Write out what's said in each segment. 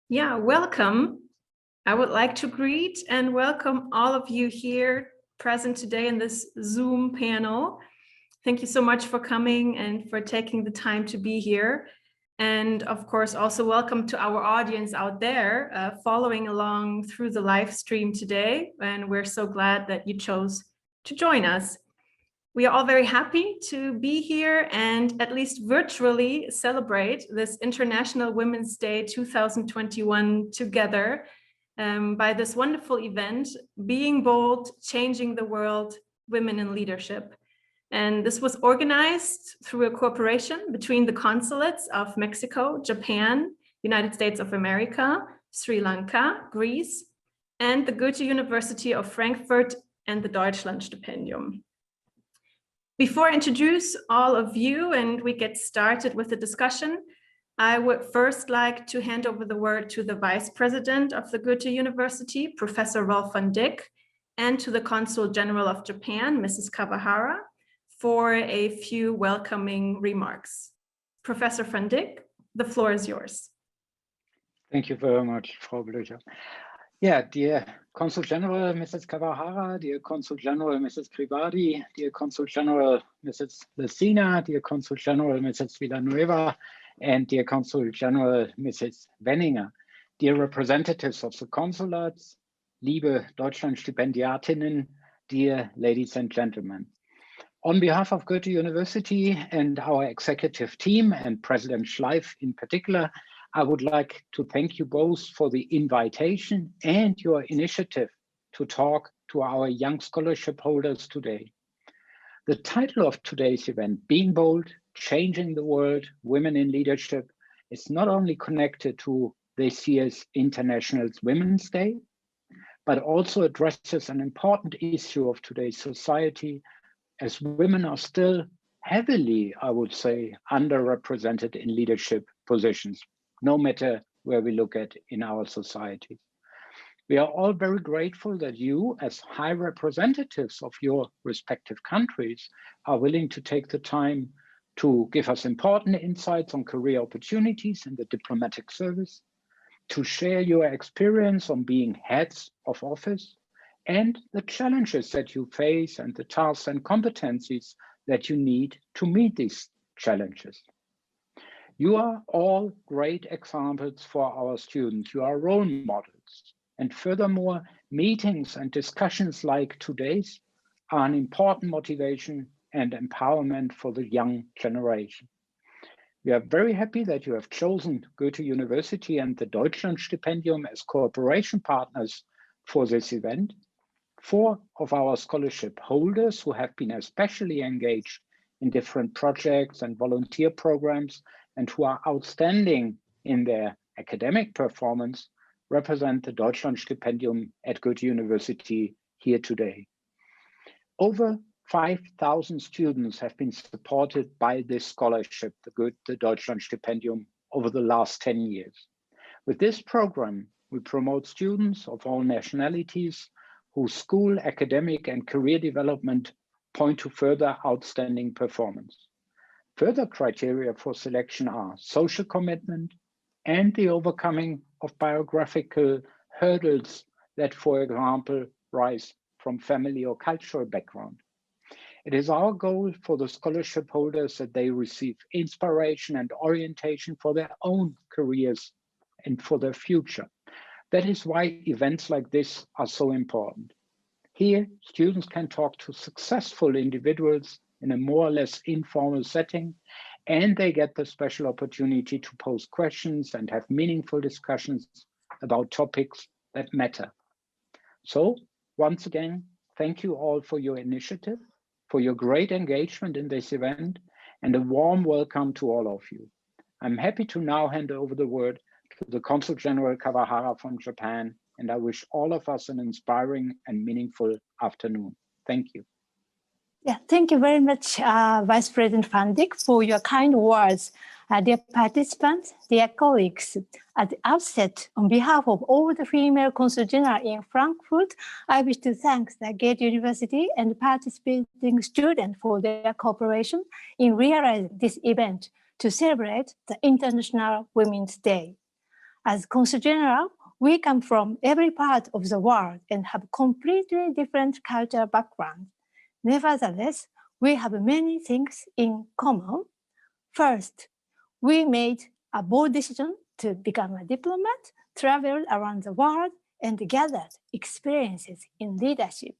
Yeah, welcome. I would like to greet and welcome all of you here present today in this Zoom panel. Thank you so much for coming and for taking the time to be here. And of course, also welcome to our audience out there following along through the live stream today. And we're so glad that you chose to join us. We are all very happy to be here and at least virtually celebrate this International Women's Day 2021 together by this wonderful event, Being Bold, Changing the World, Women in Leadership. And this was organized through a cooperation between the consulates of Mexico, Japan, United States of America, Sri Lanka, Greece, and the Goethe University of Frankfurt and the Deutschland Stipendium. Before I introduce all of you and we get started with the discussion, I would first like to hand over the word to the Vice President of the Goethe University, Professor Rolf van Dijk, and to the Consul General of Japan, Mrs. Kawahara, for a few welcoming remarks. Professor van Dijk, the floor is yours. Thank you very much, Frau Blöcher. Yeah, dear Consul General, Mrs. Kawahara, dear Consul General, Mrs. Privati, dear Consul General, Mrs. Cena, dear Consul General, Mrs. Villanueva, and dear Consul General, Mrs. Weining, dear representatives of the consulates, liebe Deutschland-Stipendiatinnen, dear ladies and gentlemen. On behalf of Goethe University and our executive team and President Schleif in particular, I would like to thank you both for the invitation and your initiative to talk to our young scholarship holders today. The title of today's event, Being Bold, Changing the World, Women in Leadership, is not only connected to this year's International Women's Day, but also addresses an important issue of today's society, as women are still heavily, I would say, underrepresented in leadership positions, no matter where we look at in our society. We are all very grateful that you, as high representatives of your respective countries, are willing to take the time to give us important insights on career opportunities in the diplomatic service, to share your experience on being heads of office, and the challenges that you face and the tasks and competencies that you need to meet these challenges. You are all great examples for our students. You are role models. And furthermore, meetings and discussions like today's are an important motivation and empowerment for the young generation. We are very happy that you have chosen Goethe University and the Deutschland Stipendium as cooperation partners for this event. 4 of our scholarship holders who have been especially engaged in different projects and volunteer programs and who are outstanding in their academic performance represent the Deutschland Stipendium at Goethe University here today. Over 5,000 students have been supported by this scholarship, the Deutschland Stipendium, over the last 10 years. With this program, we promote students of all nationalities whose school, academic, and career development point to further outstanding performance. Further criteria for selection are social commitment and the overcoming of biographical hurdles that, for example, rise from family or cultural background. It is our goal for the scholarship holders that they receive inspiration and orientation for their own careers and for their future. That is why events like this are so important. Here, students can talk to successful individuals in a more or less informal setting, and they get the special opportunity to pose questions and have meaningful discussions about topics that matter. So, once again, thank you all for your initiative, for your great engagement in this event, and a warm welcome to all of you. I'm happy to now hand over the word to the Consul General Kawahara from Japan, and I wish all of us an inspiring and meaningful afternoon. Thank you. Yeah, thank you very much, Vice President van Dijk, for your kind words. Dear participants, dear colleagues, at the outset, on behalf of all the female Consul General in Frankfurt, I wish to thank the Goethe University and participating students for their cooperation in realizing this event to celebrate the International Women's Day. As Consul General, we come from every part of the world and have completely different cultural backgrounds. Nevertheless, we have many things in common. First, we made a bold decision to become a diplomat, traveled around the world, and gathered experiences in leadership.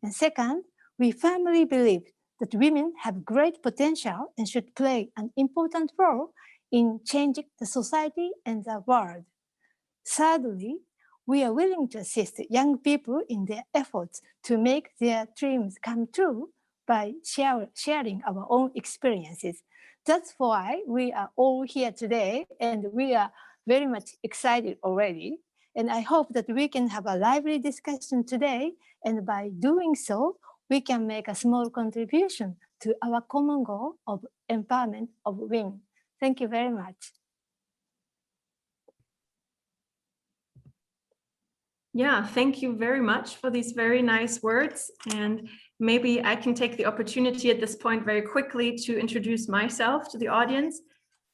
And second, we firmly believe that women have great potential and should play an important role in changing the society and the world. Thirdly, we are willing to assist young people in their efforts to make their dreams come true by sharing our own experiences. That's why we are all here today, and we are very much excited already. And I hope that we can have a lively discussion today, and by doing so, we can make a small contribution to our common goal of empowerment of women. Thank you very much. Yeah, thank you very much for these very nice words. And maybe I can take the opportunity at this point very quickly to introduce myself to the audience.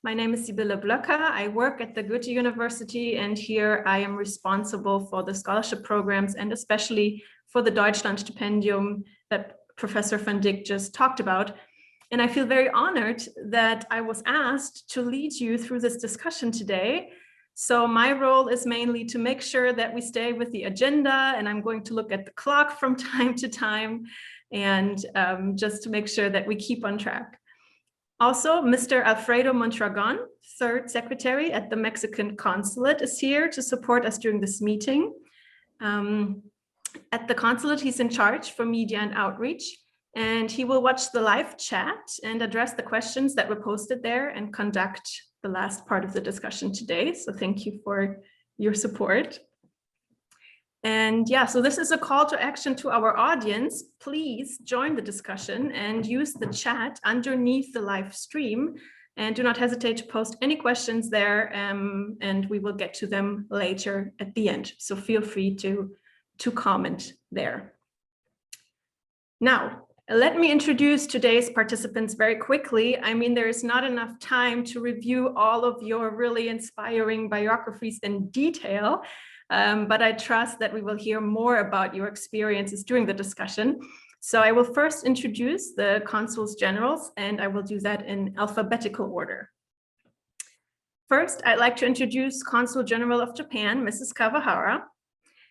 My name is Sibylle Blöcker. I work at the Goethe University, and here I am responsible for the scholarship programs and especially for the Deutschland Stipendium that Professor van Dijk just talked about. And I feel very honored that I was asked to lead you through this discussion today. So my role is mainly to make sure that we stay with the agenda, and I'm going to look at the clock from time to time and just to make sure that we keep on track. Also, Mr. Alfredo Mondragon, third secretary at the Mexican Consulate, is here to support us during this meeting. At the Consulate, he's in charge for media and outreach, and he will watch the live chat and address the questions that were posted there and conduct the last part of the discussion today. So thank you for your support. And yeah, so this is a call to action to our audience. Please join the discussion and use the chat underneath the live stream. And do not hesitate to post any questions there, and we will get to them later at the end. So feel free to comment there. Now, let me introduce today's participants very quickly. I mean, there is not enough time to review all of your really inspiring biographies in detail, but I trust that we will hear more about your experiences during the discussion. So I will first introduce the consuls generals, and I will do that in alphabetical order. First, I'd like to introduce Consul General of Japan, Mrs. Kawahara.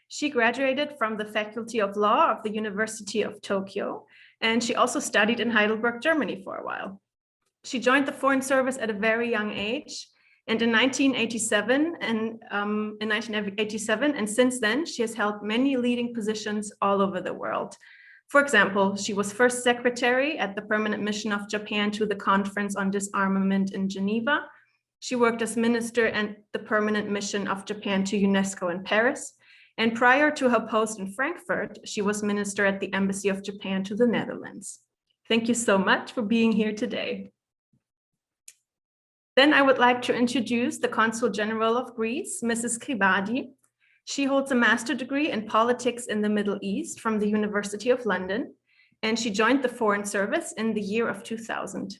She graduated from the Faculty of Law of the University of Tokyo, and she also studied in Heidelberg, Germany for a while. She joined the Foreign Service at a very young age, and in 1987, and since then, she has held many leading positions all over the world. For example, she was first secretary at the Permanent Mission of Japan to the Conference on Disarmament in Geneva. She worked as minister at the Permanent Mission of Japan to UNESCO in Paris. And prior to her post in Frankfurt, she was minister at the Embassy of Japan to the Netherlands. Thank you so much for being here today. Then I would like to introduce the Consul General of Greece, Mrs. Kribadi. She holds a master's degree in politics in the Middle East from the University of London, and she joined the Foreign Service in the year of 2000.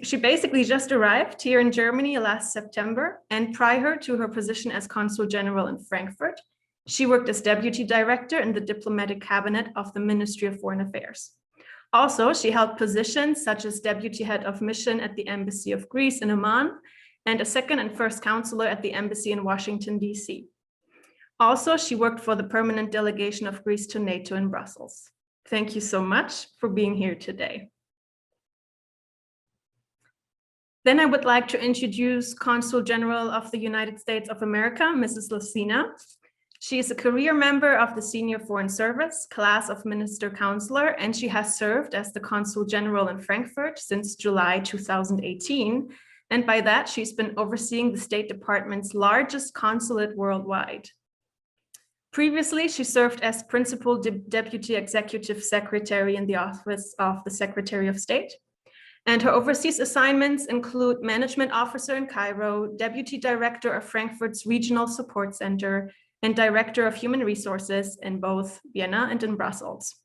She basically just arrived here in Germany last September, and prior to her position as Consul General in Frankfurt, she worked as Deputy Director in the Diplomatic Cabinet of the Ministry of Foreign Affairs. Also, she held positions such as Deputy Head of Mission at the Embassy of Greece in Oman, and a second and first counselor at the Embassy in Washington, D.C. Also, she worked for the Permanent Delegation of Greece to NATO in Brussels. Thank you so much for being here today. Then I would like to introduce Consul General of the United States of America, Mrs. Lucina. She is a career member of the Senior Foreign Service, class of Minister Counselor, and she has served as the Consul General in Frankfurt since July 2018. And by that, she's been overseeing the State Department's largest consulate worldwide. Previously, she served as Principal Deputy Executive Secretary in the Office of the Secretary of State. And her overseas assignments include Management Officer in Cairo, Deputy Director of Frankfurt's Regional Support Center, and Director of Human Resources in both Vienna and in Brussels.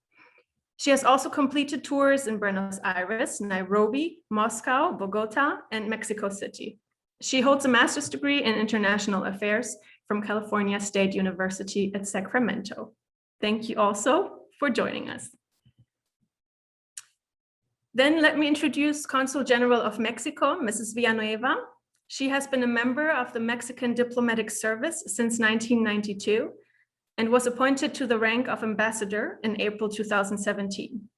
She has also completed tours in Buenos Aires, Nairobi, Moscow, Bogota, and Mexico City. She holds a master's degree in international affairs from California State University at Sacramento. Thank you also for joining us. Then let me introduce Consul General of Mexico, Mrs. Villanueva. She has been a member of the Mexican Diplomatic Service since 1992 and was appointed to the rank of ambassador in April 2017.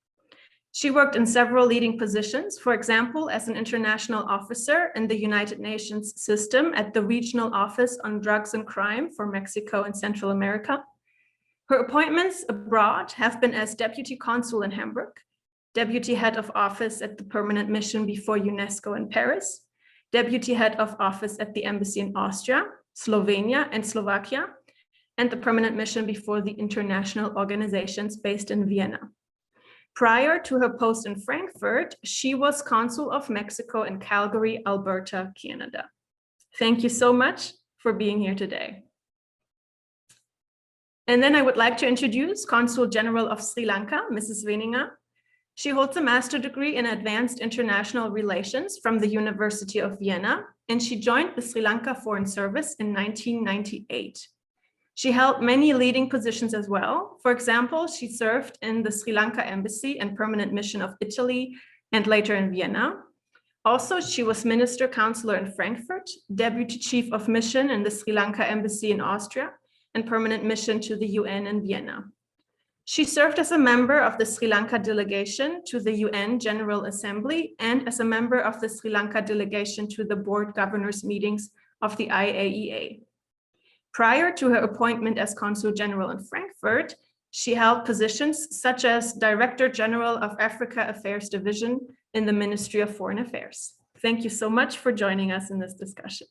She worked in several leading positions, for example, as an international officer in the United Nations system at the Regional Office on Drugs and Crime for Mexico and Central America. Her appointments abroad have been as Deputy Consul in Hamburg, Deputy Head of Office at the Permanent Mission before UNESCO in Paris, Deputy Head of Office at the Embassy in Austria, Slovenia, and Slovakia, and the Permanent Mission before the international organizations based in Vienna. Prior to her post in Frankfurt, she was Consul of Mexico in Calgary, Alberta, Canada. Thank you so much for being here today. And then I would like to introduce Consul General of Sri Lanka, Mrs. Weining. She holds a master's degree in advanced international relations from the University of Vienna, and she joined the Sri Lanka Foreign Service in 1998. She held many leading positions as well. For example, she served in the Sri Lanka Embassy and Permanent Mission of Italy, and later in Vienna. Also, she was Minister Counselor in Frankfurt, Deputy Chief of Mission in the Sri Lanka Embassy in Austria, and Permanent Mission to the UN in Vienna. She served as a member of the Sri Lanka delegation to the UN General Assembly and as a member of the Sri Lanka delegation to the Board Governors meetings of the IAEA. Prior to her appointment as Consul General in Frankfurt, she held positions such as Director General of Africa Affairs Division in the Ministry of Foreign Affairs. Thank you so much for joining us in this discussion.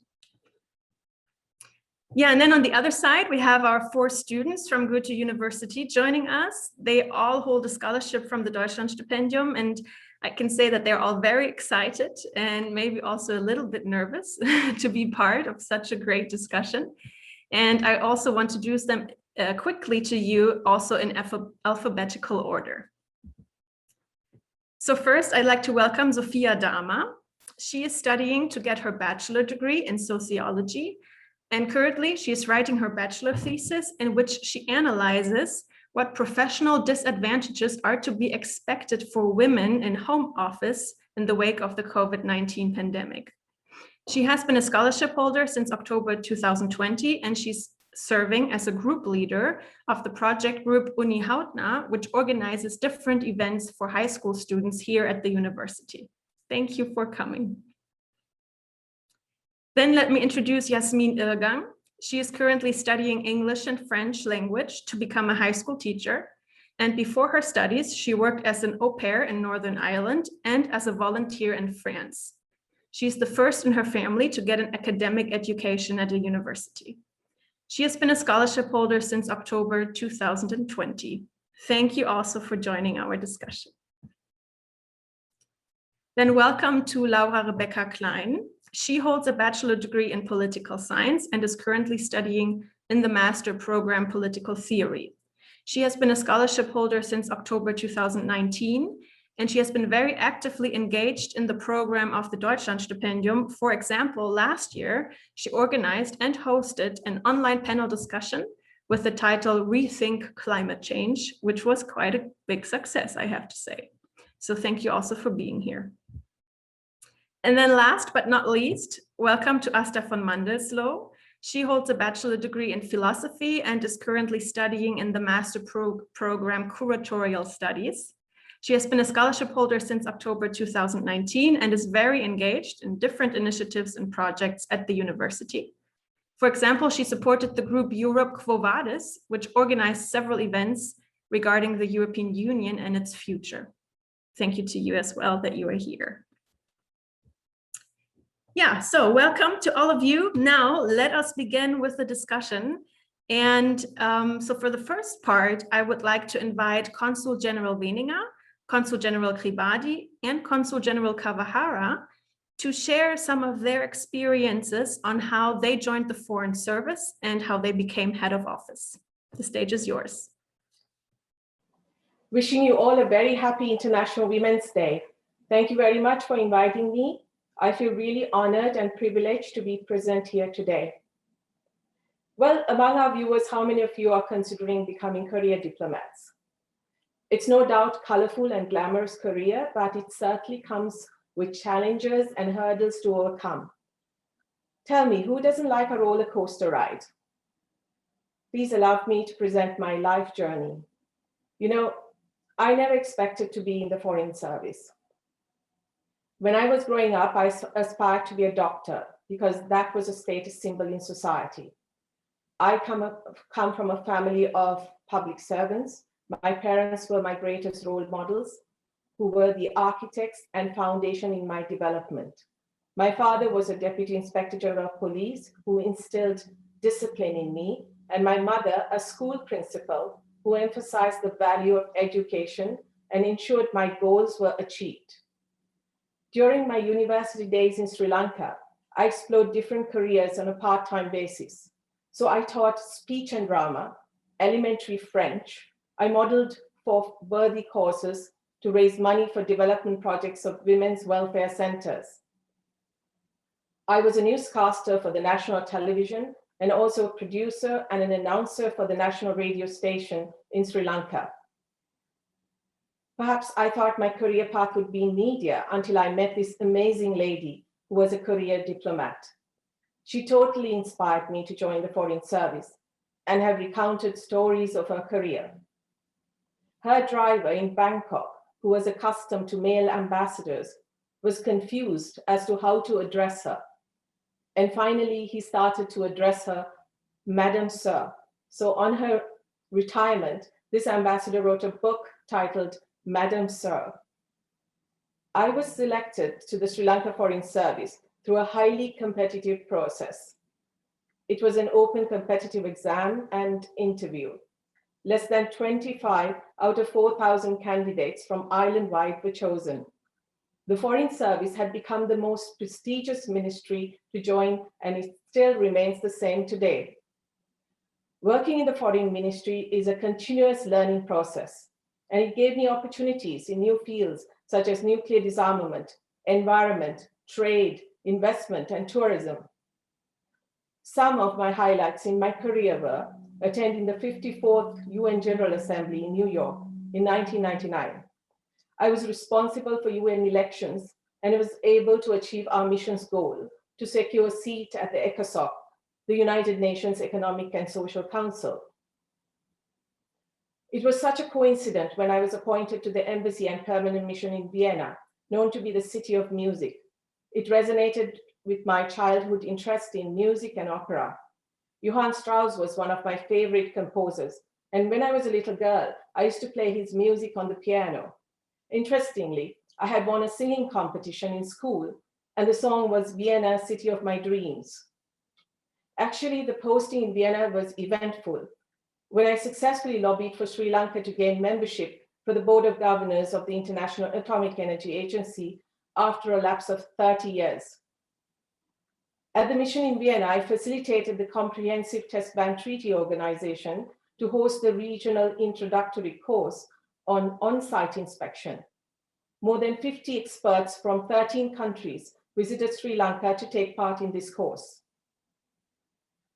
Yeah, and then on the other side, we have our 4 students from Goethe University joining us. They all hold a scholarship from the Deutschlandstipendium, and I can say that they're all very excited and maybe also a little bit nervous to be part of such a great discussion. And I also want to introduce them quickly to you also in alphabetical order. So first, I'd like to welcome Sophia Dama. She is studying to get her bachelor degree in sociology. And currently, she is writing her bachelor thesis in which she analyzes what professional disadvantages are to be expected for women in home office in the wake of the COVID-19 pandemic. She has been a scholarship holder since October 2020, and she's serving as a group leader of the project group Uni Hautna, which organizes different events for high school students here at the university. Thank you for coming. Then let me introduce Yasmine Elegance. She is currently studying English and French language to become a high school teacher. And before her studies, she worked as an au pair in Northern Ireland and as a volunteer in France. She's the first in her family to get an academic education at a university. She has been a scholarship holder since October 2020. Thank you also for joining our discussion. Then welcome to Laura Rebecca Klein. She holds a bachelor degree in political science and is currently studying in the master program political theory. She has been a scholarship holder since October 2019, and she has been very actively engaged in the program of the Deutschlandstipendium. For example, last year, she organized and hosted an online panel discussion with the title Rethink Climate Change, which was quite a big success, I have to say. So thank you also for being here. And then last but not least, welcome to Asta Von Mandelslo. She holds a bachelor degree in philosophy and is currently studying in the master program curatorial studies. She has been a scholarship holder since October 2019 and is very engaged in different initiatives and projects at the university. For example, she supported the group Europe Quo Vadis, which organized several events regarding the European Union and its future. Thank you to you as well that you are here. Yeah, so welcome to all of you. Now let us begin with the discussion. And so for the first part, I would like to invite Consul General Weining, Consul General Kribadi, and Consul General Kawahara to share some of their experiences on how they joined the Foreign Service and how they became head of office. The stage is yours. Wishing you all a very happy International Women's Day. Thank you very much for inviting me. I feel really honored and privileged to be present here today. Well, among our viewers, how many of you are considering becoming career diplomats? It's no doubt colorful and glamorous career, but it certainly comes with challenges and hurdles to overcome. Tell me, who doesn't like a roller coaster ride? Please allow me to present my life journey. You know, I never expected to be in the Foreign Service. When I was growing up, I aspired to be a doctor because that was a status symbol in society. I come from a family of public servants. My parents were my greatest role models, who were the architects and foundation in my development. My father was a Deputy Inspector General of Police who instilled discipline in me, and my mother, a school principal who emphasized the value of education and ensured my goals were achieved. During my university days in Sri Lanka, I explored different careers on a part-time basis. So I taught speech and drama, elementary French. I modeled for worthy causes to raise money for development projects of women's welfare centers. I was a newscaster for the national television and also a producer and an announcer for the national radio station in Sri Lanka. Perhaps I thought my career path would be in media until I met this amazing lady who was a career diplomat. She totally inspired me to join the Foreign Service and have recounted stories of her career. Her driver in Bangkok, who was accustomed to male ambassadors, was confused as to how to address her. And finally, he started to address her, Madam Sir. So on her retirement, this ambassador wrote a book titled Madam Sir. I was selected to the Sri Lanka Foreign Service through a highly competitive process. It was an open competitive exam and interview. Less than 25 out of 4,000 candidates from island-wide were chosen. The Foreign Service had become the most prestigious ministry to join, and it still remains the same today. Working in the Foreign Ministry is a continuous learning process, and it gave me opportunities in new fields such as nuclear disarmament, environment, trade, investment, and tourism. Some of my highlights in my career were attending the 54th UN General Assembly in New York in 1999. I was responsible for UN elections and was able to achieve our mission's goal to secure a seat at the ECOSOC, the United Nations Economic and Social Council. It was such a coincidence when I was appointed to the embassy and permanent mission in Vienna, known to be the city of music. It resonated with my childhood interest in music and opera. Johann Strauss was one of my favorite composers, and when I was a little girl, I used to play his music on the piano. Interestingly, I had won a singing competition in school, and the song was Vienna, City of My Dreams. Actually, the posting in Vienna was eventful. When I successfully lobbied for Sri Lanka to gain membership for the Board of Governors of the International Atomic Energy Agency after a lapse of 30 years. At the mission in Vienna, I facilitated the Comprehensive Test Ban Treaty Organization to host the regional introductory course on on-site inspection. More than 50 experts from 13 countries visited Sri Lanka to take part in this course.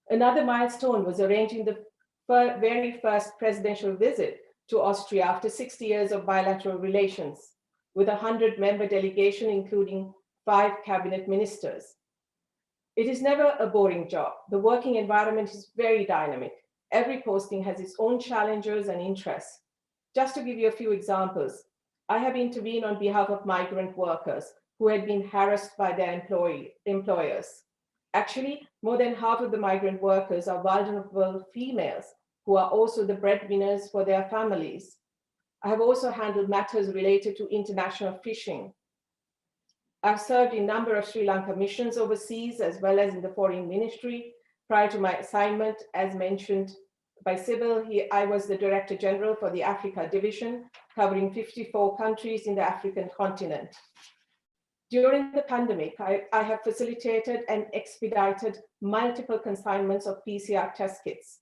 Another milestone was arranging the very first presidential visit to Austria after 60 years of bilateral relations, with a 100-member delegation, including 5 cabinet ministers. It is never a boring job. The working environment is very dynamic. Every posting has its own challenges and interests. Just to give you a few examples, I have intervened on behalf of migrant workers who had been harassed by their employers. Actually, more than half of the migrant workers are vulnerable females who are also the breadwinners for their families. I have also handled matters related to international fishing. I've served in a number of Sri Lanka missions overseas, as well as in the Foreign Ministry. Prior to my assignment, as mentioned by Sybil, I was the Director General for the Africa Division, covering 54 countries in the African continent. During the pandemic, I have facilitated and expedited multiple consignments of PCR test kits.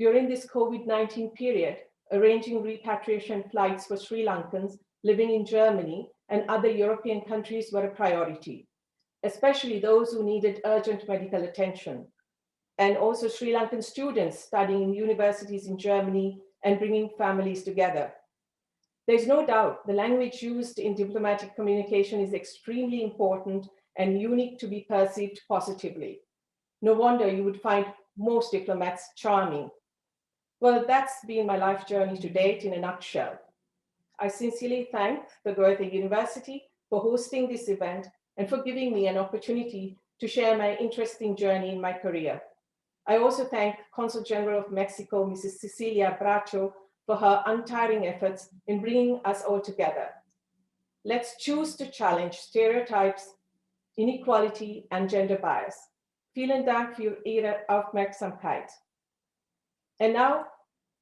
During this COVID-19 period, arranging repatriation flights for Sri Lankans living in Germany and other European countries were a priority. especially those who needed urgent medical attention, and also Sri Lankan students studying in universities in Germany and bringing families together. There's no doubt the language used in diplomatic communication is extremely important and unique to be perceived positively. No wonder you would find most diplomats charming. Well, that's been my life journey to date in a nutshell. I sincerely thank the Goethe University for hosting this event and for giving me an opportunity to share my interesting journey in my career. I also thank Consul General of Mexico, Mrs. Cecilia Bracho, for her untiring efforts in bringing us all together. Let's choose to challenge stereotypes, inequality, and gender bias. Vielen Dank für Ihre Aufmerksamkeit. And now,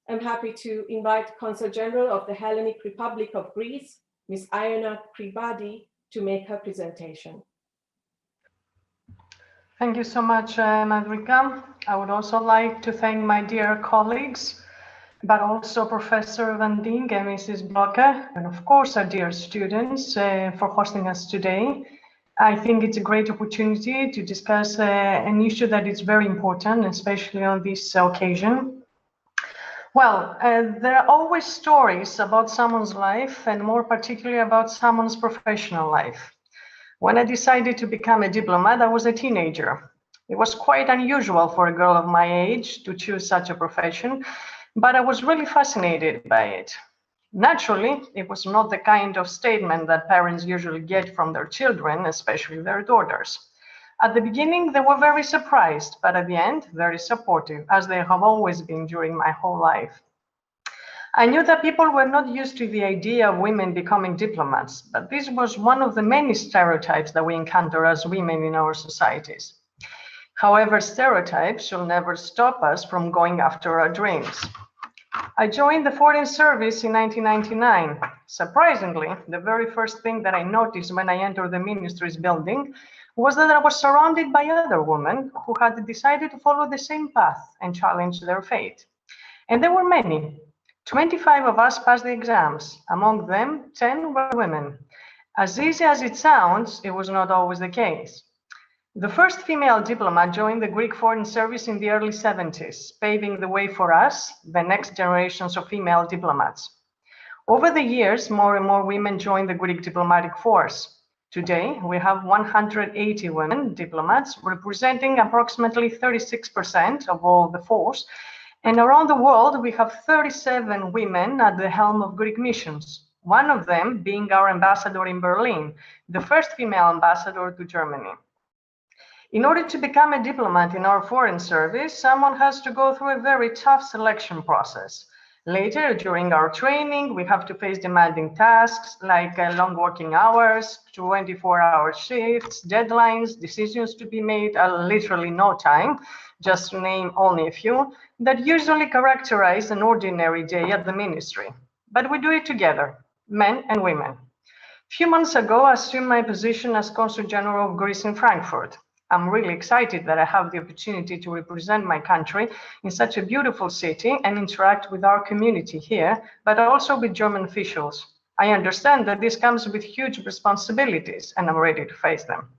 I'm happy to invite Consul General of the Hellenic Republic of Greece, Ms. Iona Kribadi, to make her presentation. Thank you so much, Madrika. I would also like to thank my dear colleagues, but also Professor Van Dink and Mrs. Blocker, and of course our dear students for hosting us today. I think it's a great opportunity to discuss an issue that is very important, especially on this occasion. Well, there are always stories about someone's life, and more particularly about someone's professional life. When I decided to become a diplomat, I was a teenager. It was quite unusual for a girl of my age to choose such a profession, but I was really fascinated by it. Naturally, it was not the kind of statement that parents usually get from their children, especially their daughters. At the beginning, they were very surprised, but at the end, very supportive, as they have always been during my whole life. I knew that people were not used to the idea of women becoming diplomats, but this was one of the many stereotypes that we encounter as women in our societies. However, stereotypes should never stop us from going after our dreams. I joined the Foreign Service in 1999. Surprisingly, the very first thing that I noticed when I entered the ministry's building was that I was surrounded by other women who had decided to follow the same path and challenge their fate. And there were many. 25 of us passed the exams. Among them, 10 were women. As easy as it sounds, it was not always the case. The first female diplomat joined the Greek Foreign Service in the early 70s, paving the way for us, the next generations of female diplomats. Over the years, more and more women joined the Greek diplomatic force. Today, we have 180 women diplomats, representing approximately 36% of all the force. And around the world, we have 37 women at the helm of Greek missions, one of them being our ambassador in Berlin, the first female ambassador to Germany. In order to become a diplomat in our foreign service, someone has to go through a very tough selection process. Later, during our training, we have to face demanding tasks like long working hours, 24-hour shifts, deadlines, decisions to be made at literally no time, just to name only a few, that usually characterize an ordinary day at the ministry. But we do it together, men and women. A few months ago, I assumed my position as Consul General of Greece in Frankfurt. I'm really excited that I have the opportunity to represent my country in such a beautiful city and interact with our community here, but also with German officials. I understand that this comes with huge responsibilities, and I'm ready to face them.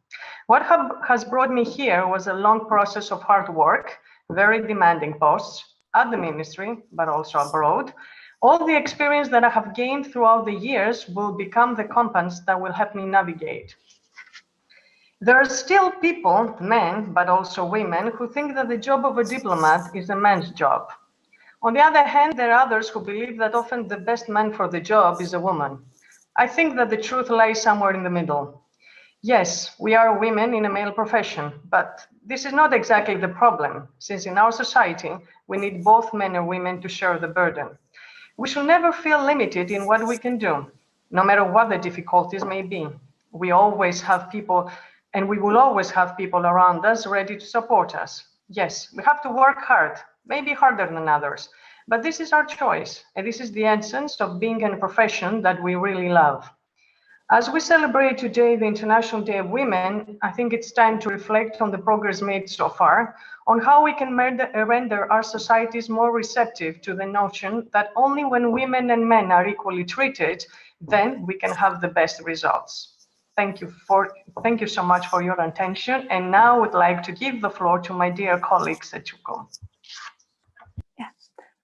What has brought me here was a long process of hard work, very demanding posts at the ministry, but also abroad. All the experience that I have gained throughout the years will become the compass that will help me navigate. There are still people, men, but also women, who think that the job of a diplomat is a man's job. On the other hand, there are others who believe that often the best man for the job is a woman. I think that the truth lies somewhere in the middle. Yes, we are women in a male profession, but this is not exactly the problem, since in our society, we need both men and women to share the burden. We should never feel limited in what we can do, no matter what the difficulties may be. We always have people, and we will always have people around us ready to support us. Yes, we have to work hard, maybe harder than others, but this is our choice, and this is the essence of being in a profession that we really love. As we celebrate today the International Day of Women, I think it's time to reflect on the progress made so far, on how we can render our societies more receptive to the notion that only when women and men are equally treated, then we can have the best results. thank you so much for your attention. And now I would like to give the floor to my dear colleague, Setsuko.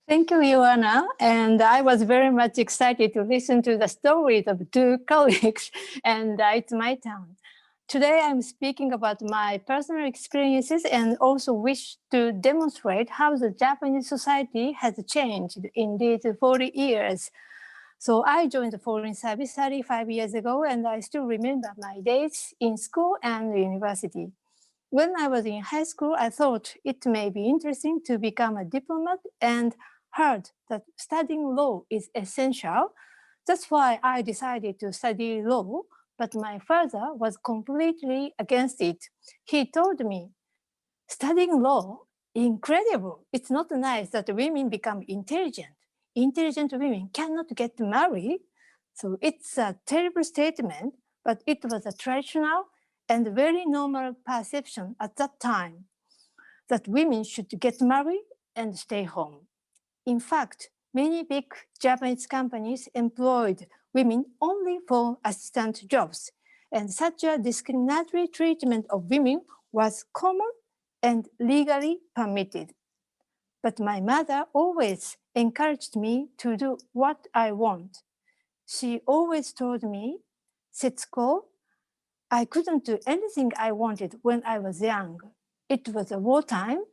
Thank you, Ioana. And I was very much excited to listen to the stories of two colleagues, and it's my turn. Today, I'm speaking about my personal experiences and also wish to demonstrate how the Japanese society has changed in these 40 years. So I joined the Foreign Service 35 years ago, and I still remember my days in school and university. When I was in high school, I thought it may be interesting to become a diplomat and heard that studying law is essential. That's why I decided to study law, but my father was completely against it. He told me, studying law, incredible. It's not nice that women become intelligent. Intelligent women cannot get married. So it's a terrible statement, but it was a traditional and very normal perception at that time that women should get married and stay home. In fact, many big Japanese companies employed women only for assistant jobs, and such a discriminatory treatment of women was common and legally permitted. But my mother always encouraged me to do what I want. She always told me, Setsuko, I couldn't do anything I wanted when I was young. It was a wartime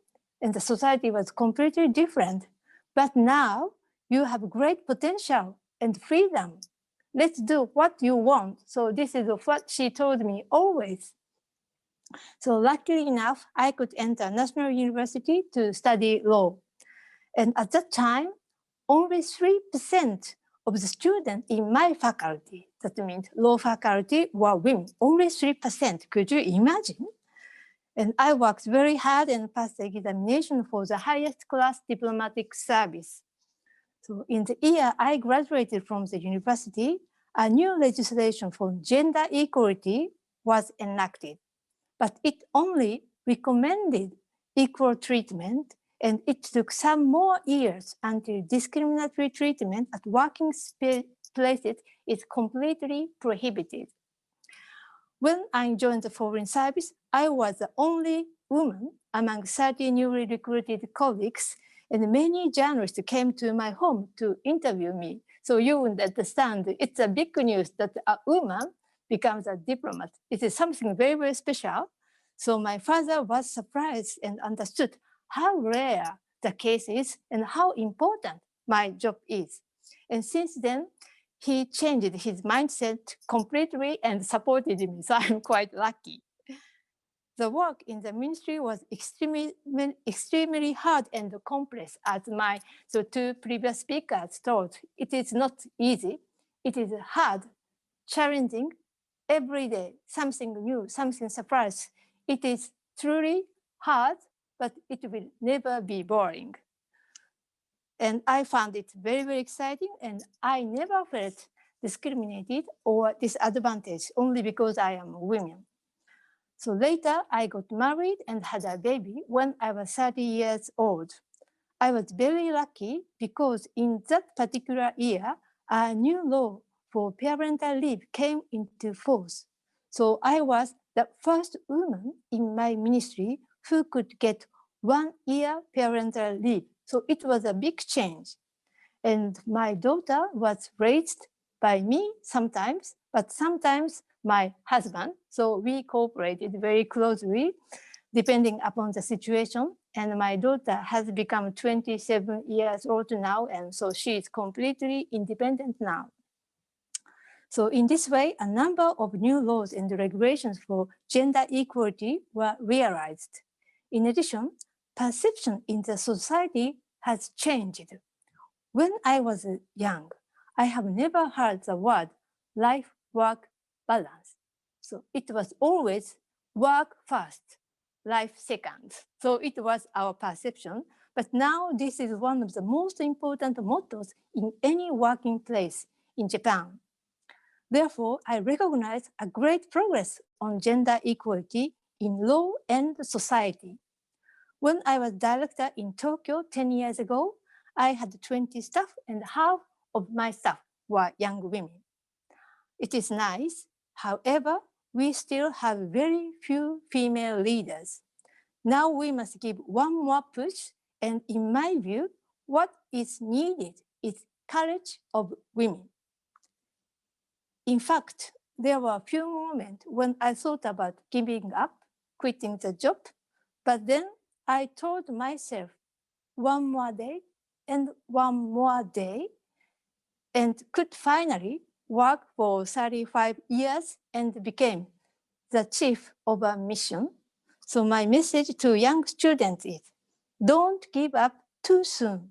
and the society was completely different. But now you have great potential and freedom. Let's do what you want. So this is what she told me always. So luckily enough, I could enter National University to study law. And at that time, only 3% of the students in my faculty, that means law faculty, were women. Only 3%. Could you imagine? And I worked very hard and passed the examination for the highest class diplomatic service. So in the year I graduated from the university, a new legislation for gender equality was enacted, but it only recommended equal treatment, and it took some more years until discriminatory treatment at working places is completely prohibited. When I joined the Foreign Service, I was the only woman among 30 newly recruited colleagues, and many journalists came to my home to interview me. So you would understand it's a big news that a woman becomes a diplomat. It is something very, very special. So my father was surprised and understood how rare the case is and how important my job is. And since then, he changed his mindset completely and supported me. So I'm quite lucky. The work in the ministry was extremely hard and complex, as my two previous speakers told. It is not easy. It is hard, challenging, every day, something new, something surprise. It is truly hard, but it will never be boring. And I found it very, very exciting, and I never felt discriminated or disadvantaged only because I am a woman. So later, I got married and had a baby when I was 30 years old. I was very lucky because in that particular year, a new law for parental leave came into force. So I was the first woman in my ministry who could get 1 year parental leave. So it was a big change. And my daughter was raised by me sometimes, but sometimes my husband. So we cooperated very closely depending upon the situation. And my daughter has become 27 years old now. And so she is completely independent now. So in this way, a number of new laws and regulations for gender equality were realized. In addition, perception in the society has changed. When I was young, I have never heard the word life-work balance. So it was always work first, life second. So it was our perception. But now this is one of the most important mottos in any working place in Japan. Therefore, I recognize a great progress on gender equality in law and society. When I was director in Tokyo 10 years ago, I had 20 staff and half of my staff were young women. It is nice. However, we still have very few female leaders. Now we must give one more push, and in my view, what is needed is courage of women. In fact, there were a few moments when I thought about giving up, quitting the job, but then I told myself, one more day and one more day, and could finally work for 35 years and became the chief of a mission. So my message to young students is, don't give up too soon.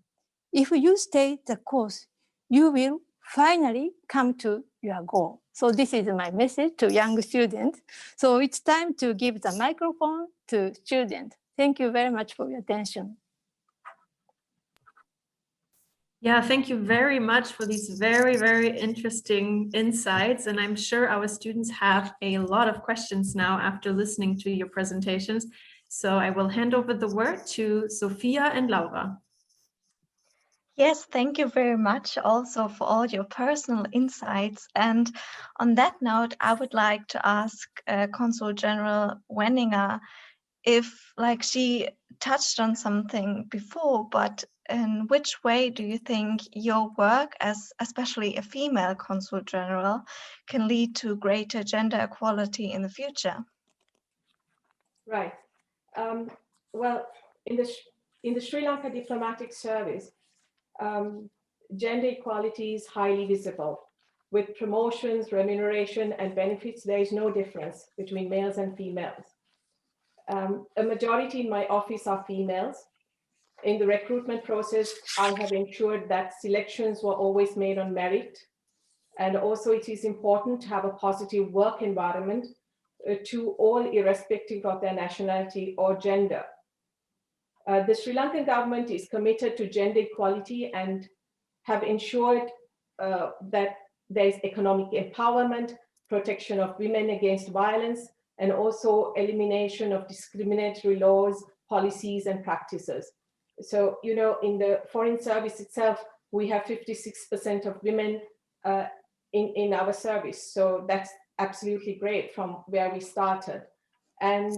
If you stay the course, you will finally come to your goal. So this is my message to young students. So it's time to give the microphone to students. Thank you very much for your attention. Yeah, thank you very much for these very, very interesting insights. And I'm sure our students have a lot of questions now after listening to your presentations. So I will hand over the word to Sophia and Laura. Yes, thank you very much also for all your personal insights. And on that note, I would like to ask Consul General Weining if, like, she touched on something before, but in which way do you think your work as especially a female Consul General can lead to greater gender equality in the future? Right. Well, in the Sri Lanka diplomatic service, gender equality is highly visible. With promotions, remuneration, and benefits, there is no difference between males and females. A majority in my office are females. In the recruitment process, I have ensured that selections were always made on merit. And also it is important to have a positive work environment to all, irrespective of their nationality or gender. The Sri Lankan government is committed to gender equality and have ensured that there is economic empowerment, protection of women against violence, and also elimination of discriminatory laws, policies, and practices. So, you know, in the foreign service itself, we have 56% of women in our service. So that's absolutely great from where we started. And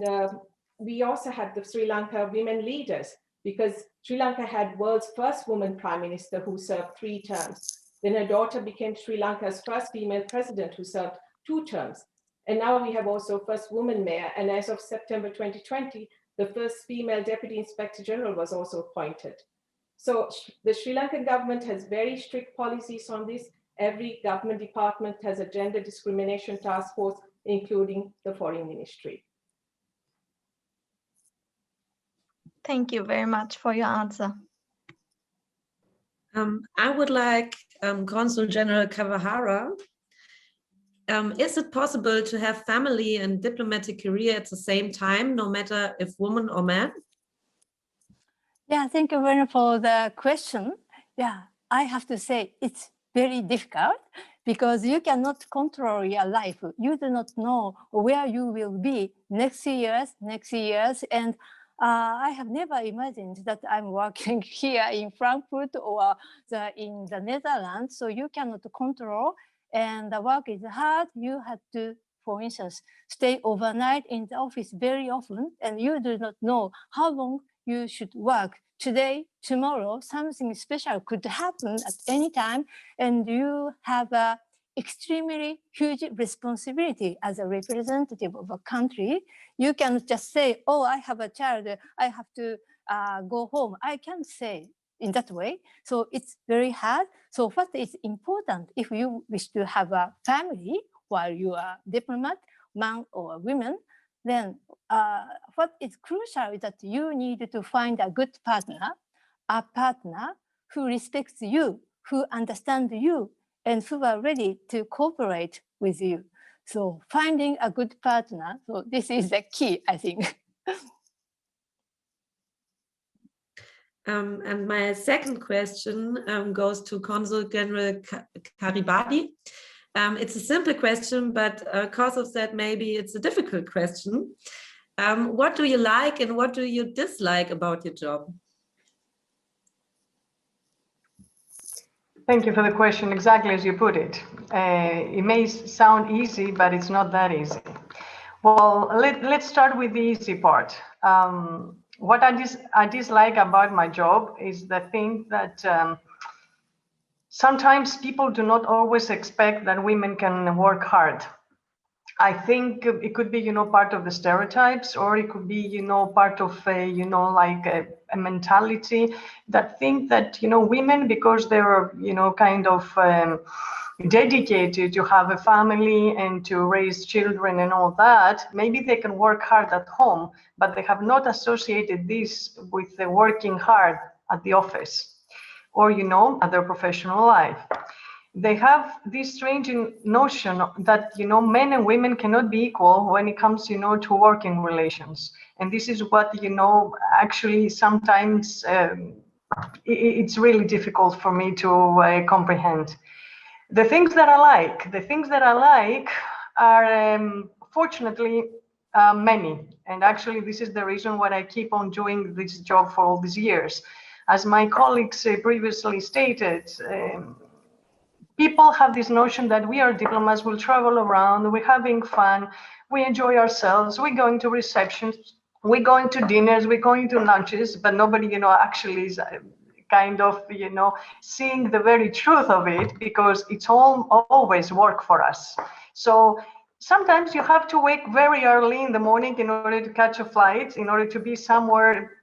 we also had the Sri Lanka women leaders, because Sri Lanka had world's first woman prime minister who served 3 terms. Then her daughter became Sri Lanka's first female president who served 2 terms. And now we have also first woman mayor. And as of September 2020, the first female deputy inspector general was also appointed. So the Sri Lankan government has very strict policies on this. Every government department has a gender discrimination task force, including the foreign ministry. Thank you very much for your answer. I would like Consul General Kawahara. Is it possible to have family and diplomatic career at the same time, no matter if woman or man? Yeah, thank you very much for the question. Yeah, I have to say it's very difficult because you cannot control your life. You do not know where you will be next years, and I have never imagined that I'm working here in Frankfurt or in the Netherlands, so you cannot control, and the work is hard. You have to, for instance, stay overnight in the office very often, and you do not know how long you should work. Today, tomorrow, something special could happen at any time, and you have a extremely huge responsibility as a representative of a country. You can just say, oh, I have a child, I have to go home. I can't say in that way. So it's very hard. So what is important if you wish to have a family while you are a diplomat, man or woman, then what is crucial is that you need to find a good partner, a partner who respects you, who understands you, and who are ready to cooperate with you. So finding a good partner, so this is the key, I think. And my second question goes to Consul General Karibati. It's a simple question, but because of that, maybe it's a difficult question. What do you like and what do you dislike about your job? Thank you for the question. Exactly as you put it. It may sound easy, but it's not that easy. Well, let's start with the easy part. What I dislike about my job is the thing that sometimes people do not always expect that women can work hard. I think it could be, part of the stereotypes, or it could be, part of a mentality that think that, women, because they're, kind of dedicated to have a family and to raise children and all that, maybe they can work hard at home, but they have not associated this with the working hard at the office or, at their professional life. They have this strange notion that, men and women cannot be equal when it comes, to working relations. And this is what, actually sometimes it's really difficult for me to comprehend. The things that I like are fortunately many. And actually, this is the reason why I keep on doing this job for all these years. As my colleagues previously stated, people have this notion that we are diplomats, we'll travel around, we're having fun, we enjoy ourselves, we're going to receptions, we're going to dinners, we're going to lunches, but nobody, actually is kind of, seeing the very truth of it, because it's always work for us. So sometimes you have to wake very early in the morning in order to catch a flight, in order to be somewhere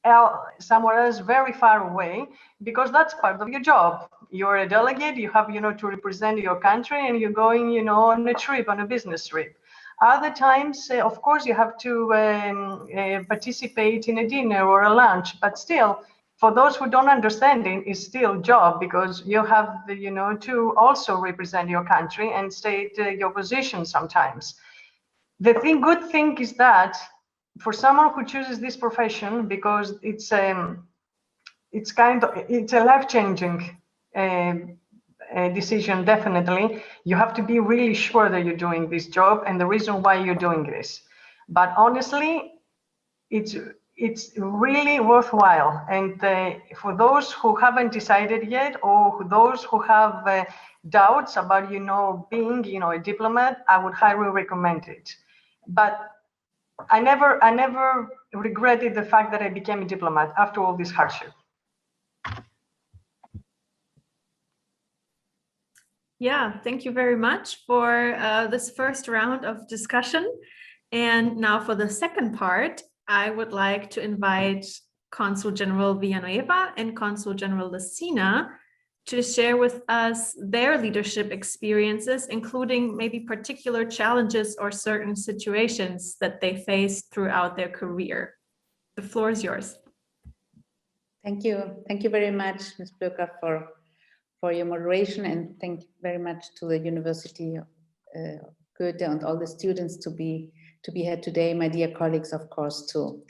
else very far away, because that's part of your job. You're a delegate, you have, to represent your country, and you're going, on a trip, on a business trip. Other times, of course, you have to participate in a dinner or a lunch, but still, for those who don't understand it, it's still job, because you have, to also represent your country and state your position sometimes. The good thing is that for someone who chooses this profession, because it's a life-changing decision, definitely, you have to be really sure that you're doing this job and the reason why you're doing this. But honestly, it's really worthwhile. And for those who haven't decided yet, or those who have doubts about, being, a diplomat, I would highly recommend it. But I never regretted the fact that I became a diplomat after all this hardship. Yeah, thank you very much for this first round of discussion. And now for the second part, I would like to invite Consul General Villanueva and Consul General Cena to share with us their leadership experiences, including maybe particular challenges or certain situations that they faced throughout their career. The floor is yours. Thank you. Thank you very much, Ms. Blöcker, for your moderation, and thank you very much to the University Goethe and all the students to be here today, my dear colleagues, of course, too.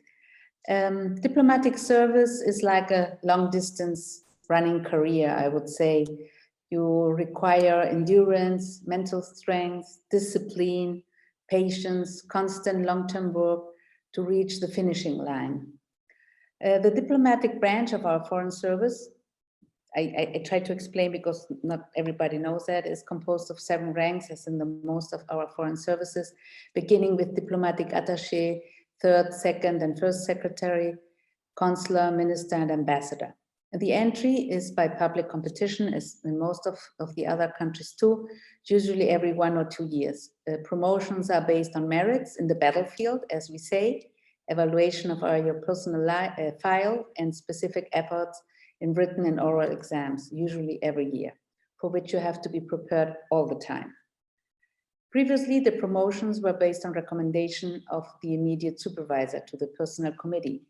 Diplomatic service is like a long distance running career, I would say. You require endurance, mental strength, discipline, patience, constant long-term work to reach the finishing line. The diplomatic branch of our foreign service, I try to explain because not everybody knows that, is composed of 7 ranks, as in the most of our foreign services, beginning with diplomatic attaché, 3rd, 2nd, and 1st secretary, consular, minister, and ambassador. The entry is by public competition, as in most of the other countries too, usually every 1 or 2 years. Promotions are based on merits in the battlefield, as we say, evaluation of your personal file, and specific efforts in written and oral exams, usually every year, for which you have to be prepared all the time. Previously, the promotions were based on recommendation of the immediate supervisor to the personnel committee.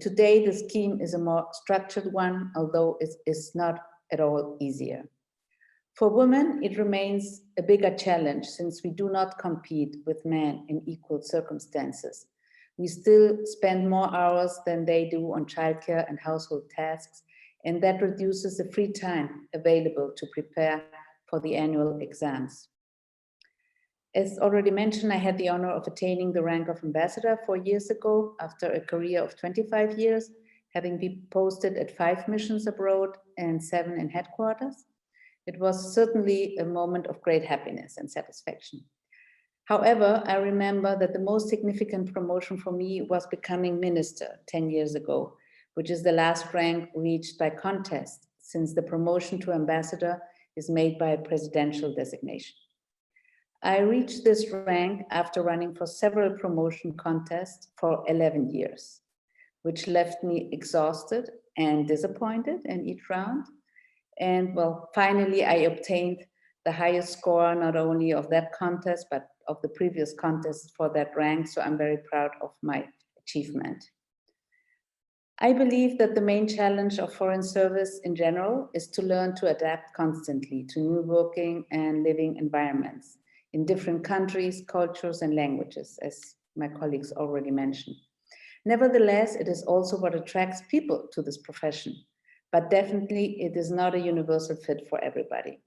Today, the scheme is a more structured one, although it is not at all easier. For women, it remains a bigger challenge since we do not compete with men in equal circumstances. We still spend more hours than they do on childcare and household tasks, and that reduces the free time available to prepare for the annual exams. As already mentioned, I had the honor of attaining the rank of ambassador 4 years ago after a career of 25 years, having been posted at 5 missions abroad and 7 in headquarters. It was certainly a moment of great happiness and satisfaction. However, I remember that the most significant promotion for me was becoming minister 10 years ago, which is the last rank reached by contest, since the promotion to ambassador is made by a presidential designation. I reached this rank after running for several promotion contests for 11 years, which left me exhausted and disappointed in each round. And well, finally, I obtained the highest score, not only of that contest, but of the previous contest for that rank. So I'm very proud of my achievement. I believe that the main challenge of foreign service in general is to learn to adapt constantly to new working and living environments in different countries, cultures, and languages, as my colleagues already mentioned. Nevertheless, it is also what attracts people to this profession, but definitely it is not a universal fit for everybody.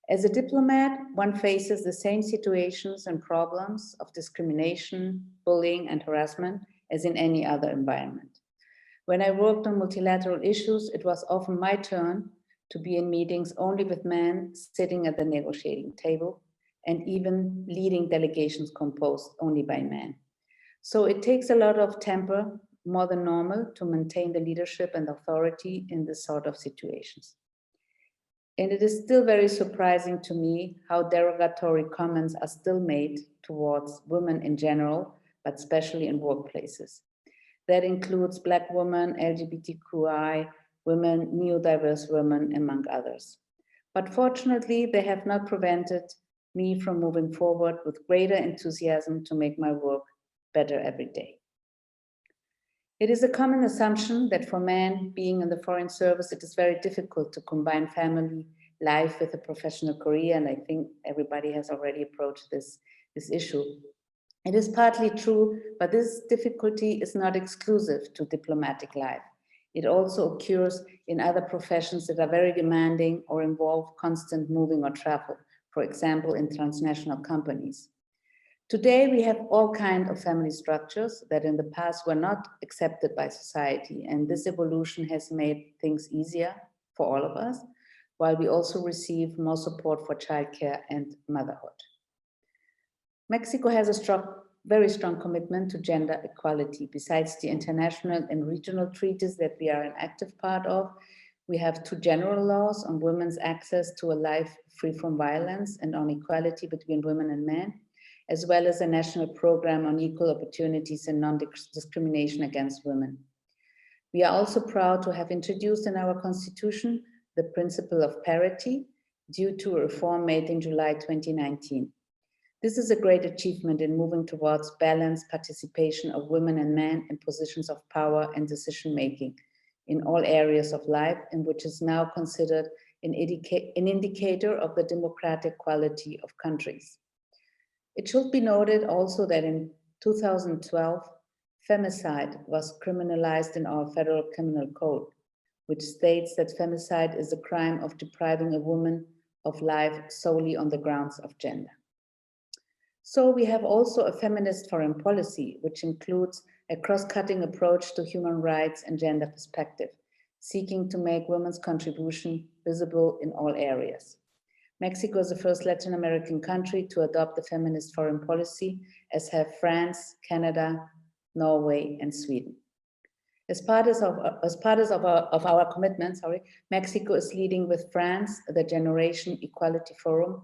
As a diplomat, one faces the same situations and problems of discrimination, bullying, and harassment as in any other environment. When I worked on multilateral issues, it was often my turn to be in meetings only with men sitting at the negotiating table, and even leading delegations composed only by men. So it takes a lot of temper, more than normal, to maintain the leadership and authority in this sort of situations. And it is still very surprising to me how derogatory comments are still made towards women in general, but especially in workplaces. That includes Black women, LGBTQI women, neurodiverse women, among others. But fortunately, they have not prevented me from moving forward with greater enthusiasm to make my work better every day. It is a common assumption that for men being in the foreign service, it is very difficult to combine family life with a professional career, and I think everybody has already approached this issue. It is partly true, but this difficulty is not exclusive to diplomatic life. It also occurs in other professions that are very demanding or involve constant moving or travel, for example, in transnational companies. Today, we have all kinds of family structures that in the past were not accepted by society, and this evolution has made things easier for all of us, while we also receive more support for childcare and motherhood. Mexico has a very strong commitment to gender equality. Besides the international and regional treaties that we are an active part of, we have 2 general laws on women's access to a life free from violence and on equality between women and men, as well as a national program on equal opportunities and non-discrimination against women. We are also proud to have introduced in our constitution the principle of parity due to a reform made in July 2019. This is a great achievement in moving towards balanced participation of women and men in positions of power and decision-making in all areas of life, and which is now considered an indicator of the democratic quality of countries. It should be noted also that in 2012, femicide was criminalized in our federal criminal code, which states that femicide is a crime of depriving a woman of life solely on the grounds of gender. So we have also a feminist foreign policy, which includes a cross-cutting approach to human rights and gender perspective, seeking to make women's contribution visible in all areas. Mexico is the first Latin American country to adopt a feminist foreign policy, as have France, Canada, Norway, and Sweden. As part of our commitment, Mexico is leading with France the Generation Equality Forum,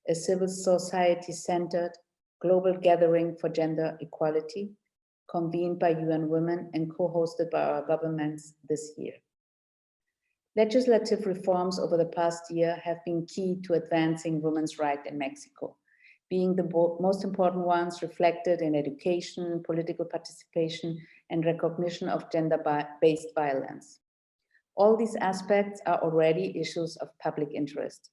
a civil society-centered global gathering for gender equality, convened by UN Women and co-hosted by our governments this year. Legislative reforms over the past year have been key to advancing women's rights in Mexico, being the most important ones reflected in education, political participation, and recognition of gender-based violence. All these aspects are already issues of public interest.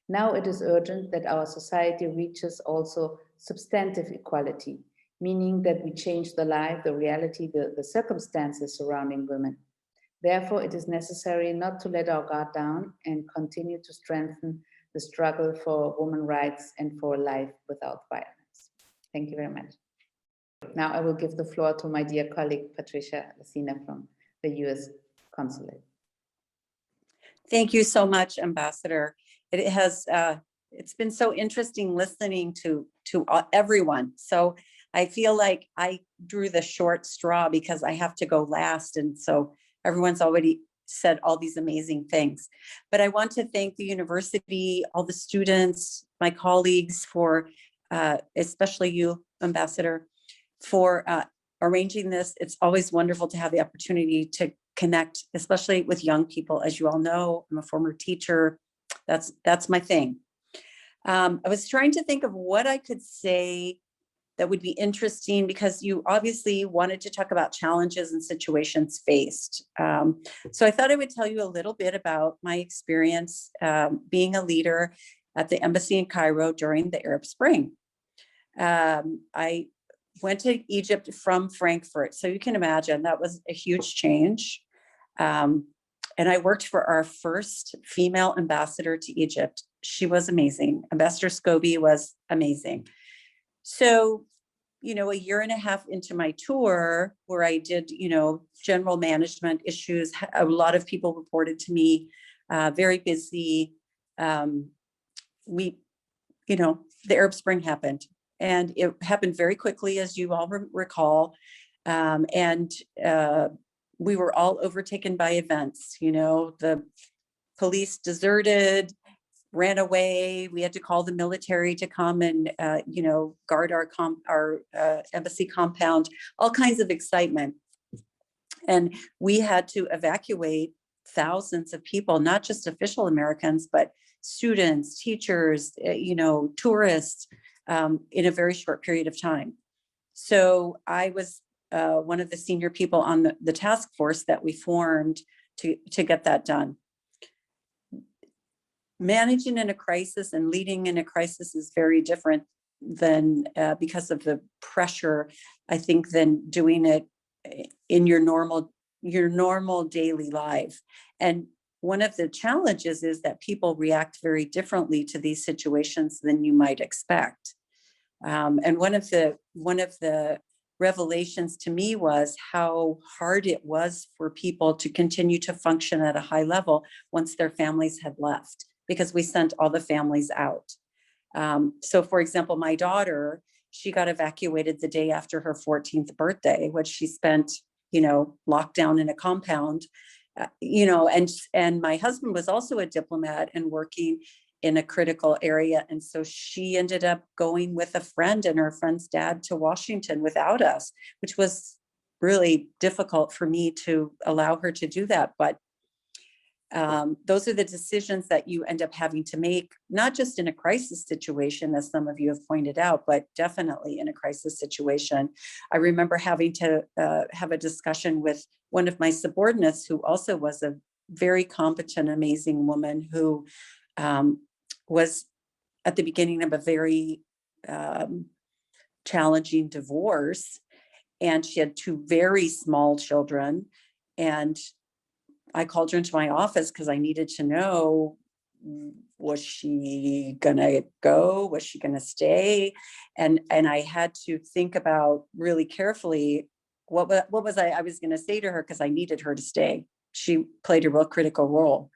Now it is urgent that our society reaches also substantive equality, meaning that we change the life, the reality, the circumstances surrounding women. Therefore, it is necessary not to let our guard down and continue to strengthen the struggle for women's rights and for a life without violence. Thank you very much. Now I will give the floor to my dear colleague, Patricia Cena from the US Consulate. Thank you so much, Ambassador. It has it's been so interesting listening to everyone. So I feel like I drew the short straw because I have to go last. And so everyone's already said all these amazing things. But I want to thank the university, all the students, my colleagues for, especially you, Ambassador, for arranging this. It's always wonderful to have the opportunity to connect, especially with young people. As you all know, I'm a former teacher. That's my thing. I was trying to think of what I could say that would be interesting, because you obviously wanted to talk about challenges and situations faced. So I thought I would tell you a little bit about my experience being a leader at the embassy in Cairo during the Arab Spring. I went to Egypt from Frankfurt, so you can imagine that was a huge change. And I worked for our first female ambassador to Egypt. She was amazing. Ambassador Scobie was amazing. So, you know, a year and a half into my tour, where I did, you know, general management issues, a lot of people reported to me, very busy. The Arab Spring happened, and it happened very quickly, as you all recall. We were all overtaken by events. You know, the police deserted, ran away. We had to call the military to come and, guard our embassy compound, all kinds of excitement. And we had to evacuate thousands of people, not just official Americans, but students, teachers, tourists, in a very short period of time. So I was one of the senior people on the task force that we formed to get that done. Managing in a crisis and leading in a crisis is very different than because of the pressure, I think, than doing it in your normal daily life. And one of the challenges is that people react very differently to these situations than you might expect. And one of the revelations to me was how hard it was for people to continue to function at a high level once their families had left, because we sent all the families out. So for example, my daughter, she got evacuated the day after her 14th birthday, which she spent, locked down in a compound, and my husband was also a diplomat and working in a critical area. And so she ended up going with a friend and her friend's dad to Washington without us, which was really difficult for me to allow her to do that. But those are the decisions that you end up having to make, not just in a crisis situation, as some of you have pointed out, but definitely in a crisis situation. I remember having to have a discussion with one of my subordinates, who also was a very competent, amazing woman, who was at the beginning of a very challenging divorce. And she had two very small children. And I called her into my office because I needed to know, was she gonna go? Was she gonna stay? And I had to think about really carefully what was I was gonna say to her, because I needed her to stay. She played a real critical role.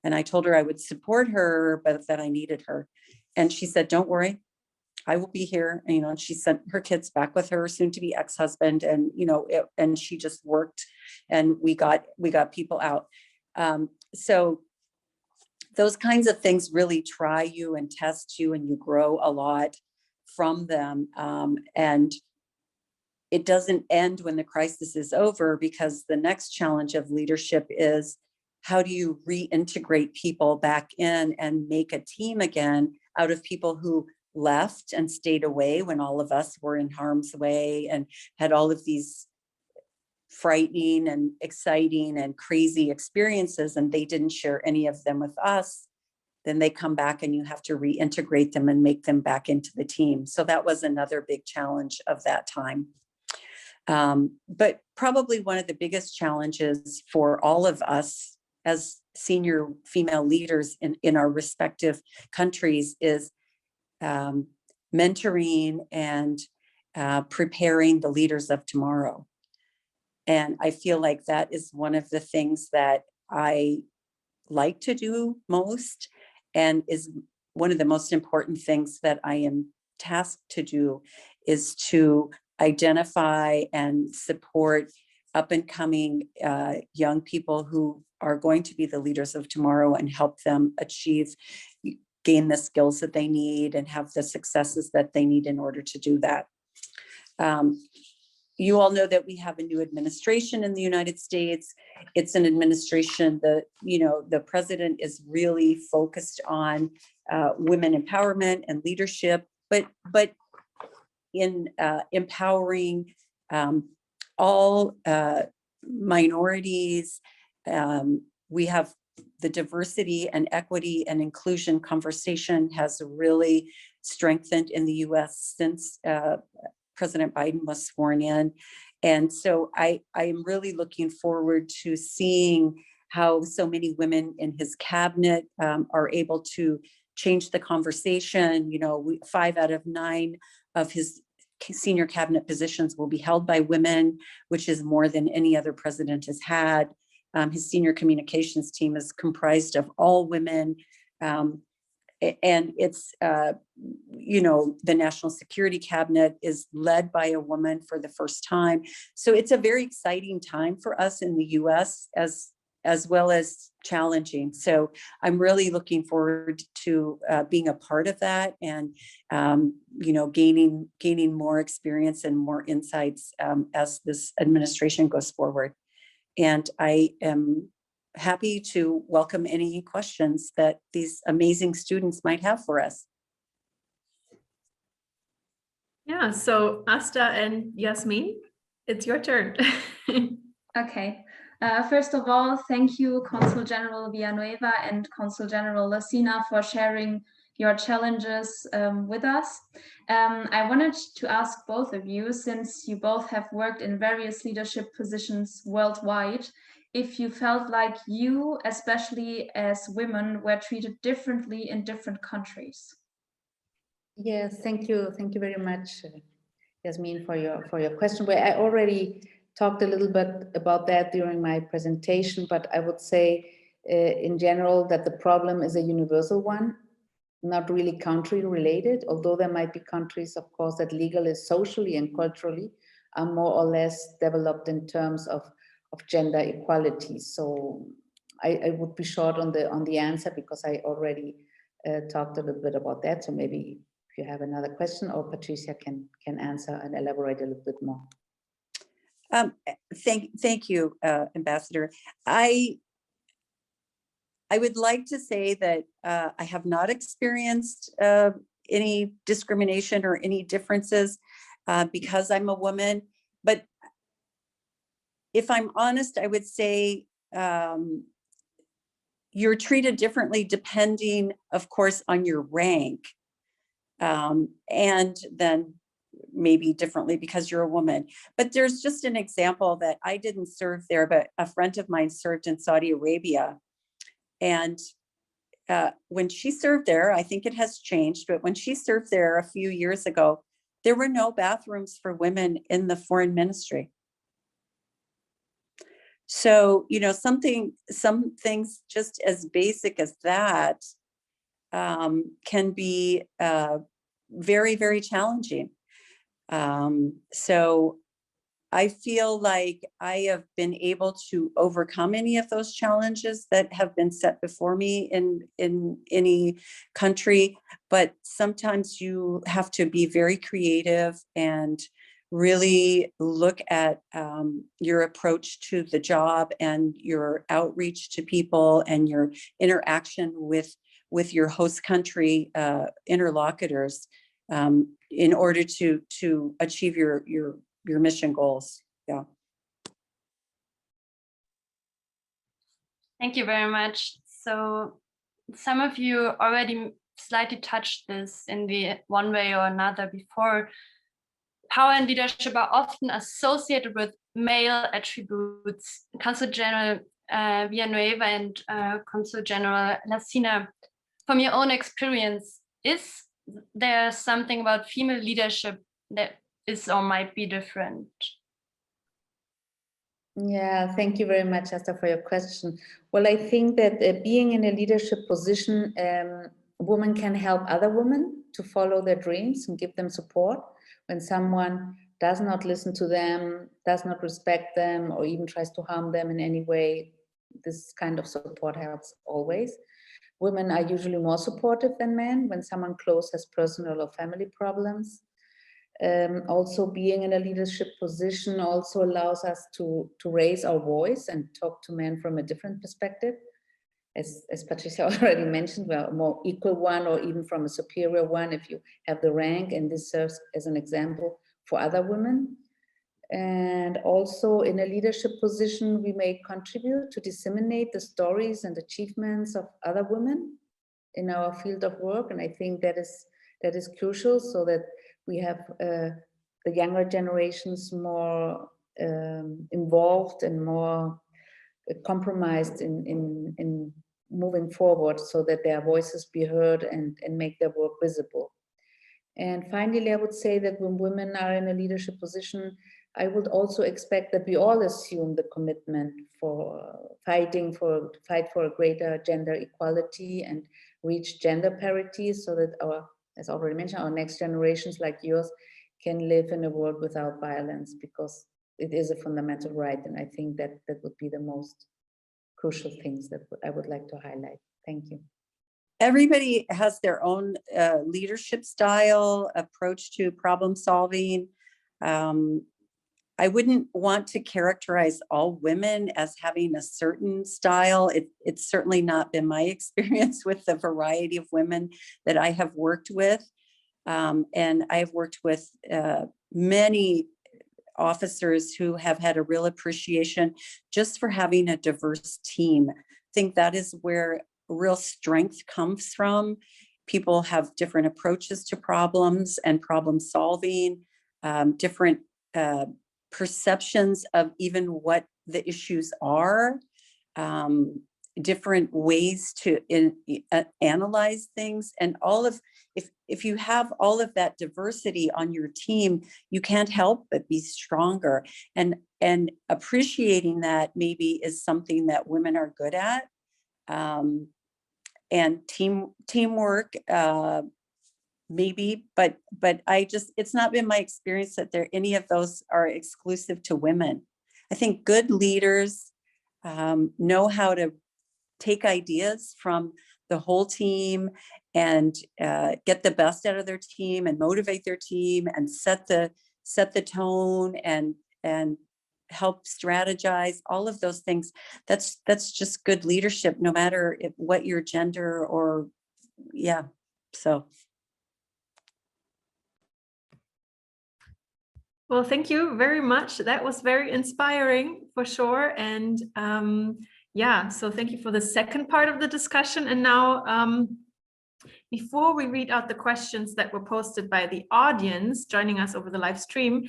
And I told her I would support her, but that I needed her. And she said, "Don't worry, I will be here." And she sent her kids back with her soon to be ex-husband, and and she just worked, and we got people out. So those kinds of things really try you and test you, and you grow a lot from them. And it doesn't end when the crisis is over, because the next challenge of leadership is, how do you reintegrate people back in and make a team again out of people who left and stayed away when all of us were in harm's way and had all of these frightening and exciting and crazy experiences, and they didn't share any of them with us. Then they come back and you have to reintegrate them and make them back into the team. So that was another big challenge of that time. But probably one of the biggest challenges for all of us as senior female leaders in our respective countries is mentoring and preparing the leaders of tomorrow. And I feel like that is one of the things that I like to do most, and is one of the most important things that I am tasked to do is to identify and support up and coming young people who are going to be the leaders of tomorrow and help them gain the skills that they need and have the successes that they need in order to do that. You all know that we have a new administration in the United States. It's an administration that, the president is really focused on women empowerment and leadership, but in empowering all minorities. We have the diversity and equity and inclusion conversation has really strengthened in the US since President Biden was sworn in. And so I am really looking forward to seeing how so many women in his cabinet are able to change the conversation. 5 out of 9 of his senior cabinet positions will be held by women, which is more than any other president has had. His senior communications team is comprised of all women. And it's, the National Security Cabinet is led by a woman for the first time. So it's a very exciting time for us in the US as well as challenging. So I'm really looking forward to being a part of that and, gaining more experience and more insights as this administration goes forward. And I am happy to welcome any questions that these amazing students might have for us. Yeah, so Asta and Yasmine, it's your turn. Okay. First of all, thank you, Consul General Villanueva and Consul General Cena, for sharing your challenges with us. I wanted to ask both of you, since you both have worked in various leadership positions worldwide, if you felt like you, especially as women, were treated differently in different countries. Yes, thank you very much, Yasmine, for your question. Well, I already talked a little bit about that during my presentation, but I would say in general that the problem is a universal one, not really country related, although there might be countries, of course, that legally, socially and culturally are more or less developed in terms of gender equality. So I would be short on the answer because I already talked a little bit about that. So maybe if you have another question, or Patricia can answer and elaborate a little bit more. Thank you, Ambassador. I would like to say that I have not experienced any discrimination or any differences because I'm a woman. But if I'm honest, I would say you're treated differently depending, of course, on your rank. And then maybe differently because you're a woman. But there's just an example that I didn't serve there, but a friend of mine served in Saudi Arabia. And when she served there, I think it has changed, but when she served there a few years ago, there were no bathrooms for women in the foreign ministry. So, some things just as basic as that can be very, very challenging. So I feel like I have been able to overcome any of those challenges that have been set before me in any country, but sometimes you have to be very creative and really look at your approach to the job and your outreach to people and your interaction with your host country interlocutors in order to achieve your mission goals. Yeah. Thank you very much. So some of you already slightly touched this in the one way or another before. Power and leadership are often associated with male attributes. Consul General Villanueva and Consul General Cena, from your own experience, is there something about female leadership that is or might be different? Yeah, thank you very much, Asta, for your question. Well, I think that being in a leadership position women can help other women to follow their dreams and give them support. When someone does not listen to them, does not respect them, or even tries to harm them in any way, this kind of support helps always. Women are usually more supportive than men when someone close has personal or family problems. Also, being in a leadership position also allows us to raise our voice and talk to men from a different perspective. As Patricia already mentioned, well, a more equal one, or even from a superior one if you have the rank, and this serves as an example for other women. And also in a leadership position, we may contribute to disseminate the stories and achievements of other women in our field of work. And I think that is crucial, so that we have the younger generations more involved and more compromised in moving forward, so that their voices be heard and make their work visible. And finally, I would say that when women are in a leadership position, I would also expect that we all assume the commitment for fight for a greater gender equality and reach gender parity, so that our, as already mentioned, our next generations like yours can live in a world without violence, because it is a fundamental right. And I think that would be the most crucial things that I would like to highlight. Thank you. Everybody has their own leadership style, approach to problem solving. I wouldn't want to characterize all women as having a certain style. It's certainly not been my experience with the variety of women that I have worked with. And I have worked with many officers who have had a real appreciation just for having a diverse team. I think that is where real strength comes from. People have different approaches to problems and problem solving, different perceptions of even what the issues are, different ways to analyze things, and all of, if you have all of that diversity on your team, you can't help but be stronger. And appreciating that maybe is something that women are good at. And teamwork, maybe, but it's not been my experience that any of those are exclusive to women. I think good leaders know how to take ideas from the whole team and get the best out of their team and motivate their team and set the tone and help strategize, all of those things. That's just good leadership, no matter what your gender or, yeah, so. Well, thank you very much. That was very inspiring for sure. And yeah, so thank you for the second part of the discussion. And now, before we read out the questions that were posted by the audience joining us over the live stream,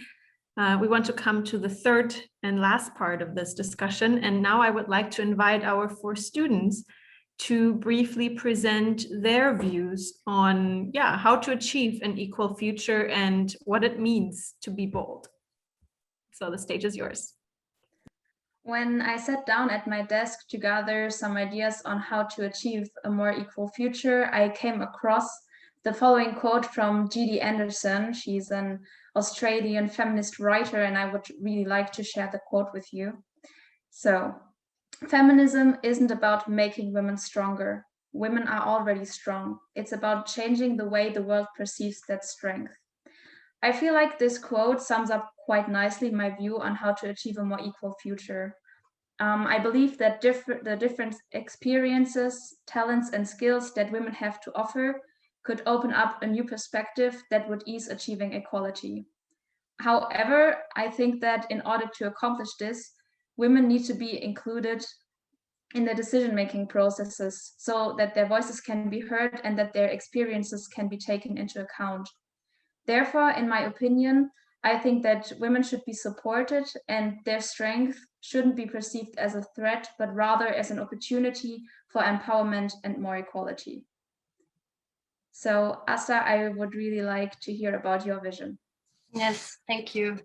we want to come to the third and last part of this discussion. And now I would like to invite our 4 students to briefly present their views on, how to achieve an equal future and what it means to be bold. So the stage is yours. When I sat down at my desk to gather some ideas on how to achieve a more equal future, I came across the following quote from G.D. Anderson. She's an Australian feminist writer, and I would really like to share the quote with you. So, feminism isn't about making women stronger. Women are already strong. It's about changing the way the world perceives that strength. I feel like this quote sums up quite nicely my view on how to achieve a more equal future. I believe that the different experiences, talents, and skills that women have to offer could open up a new perspective that would ease achieving equality. However, I think that in order to accomplish this, women need to be included in the decision-making processes so that their voices can be heard and that their experiences can be taken into account. Therefore, in my opinion, I think that women should be supported and their strength shouldn't be perceived as a threat, but rather as an opportunity for empowerment and more equality. So, Asta, I would really like to hear about your vision. Yes, thank you.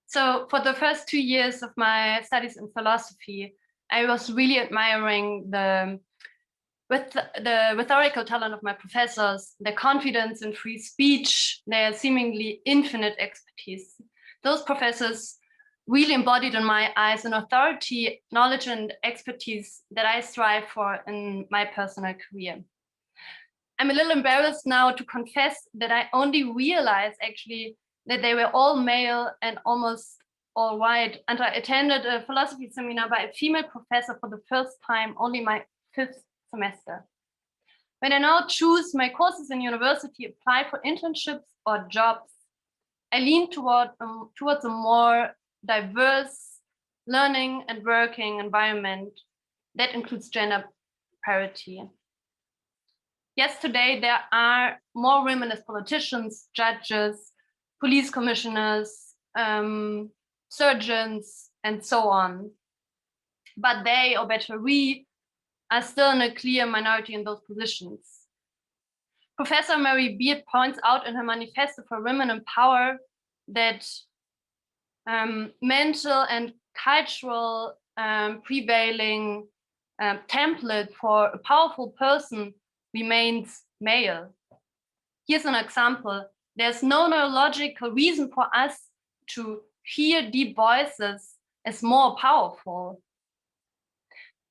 So for the first 2 years of my studies in philosophy, I was really admiring the with the rhetorical talent of my professors, their confidence in free speech, their seemingly infinite expertise. Those professors really embodied in my eyes an authority, knowledge, and expertise that I strive for in my personal career. I'm a little embarrassed now to confess that I only realized actually that they were all male and almost all white, and I attended a philosophy seminar by a female professor for the first time only my 5th semester. When I now choose my courses in university, apply for internships or jobs, I lean towards a more diverse learning and working environment that includes gender parity. Yes, today there are more women as politicians, judges, police commissioners, surgeons, and so on. But they, or better we, are still in a clear minority in those positions. Professor Mary Beard points out in her Manifesto for Women in Power that mental and cultural prevailing template for a powerful person remains male. Here's an example. There's no neurological reason for us to hear deep voices as more powerful.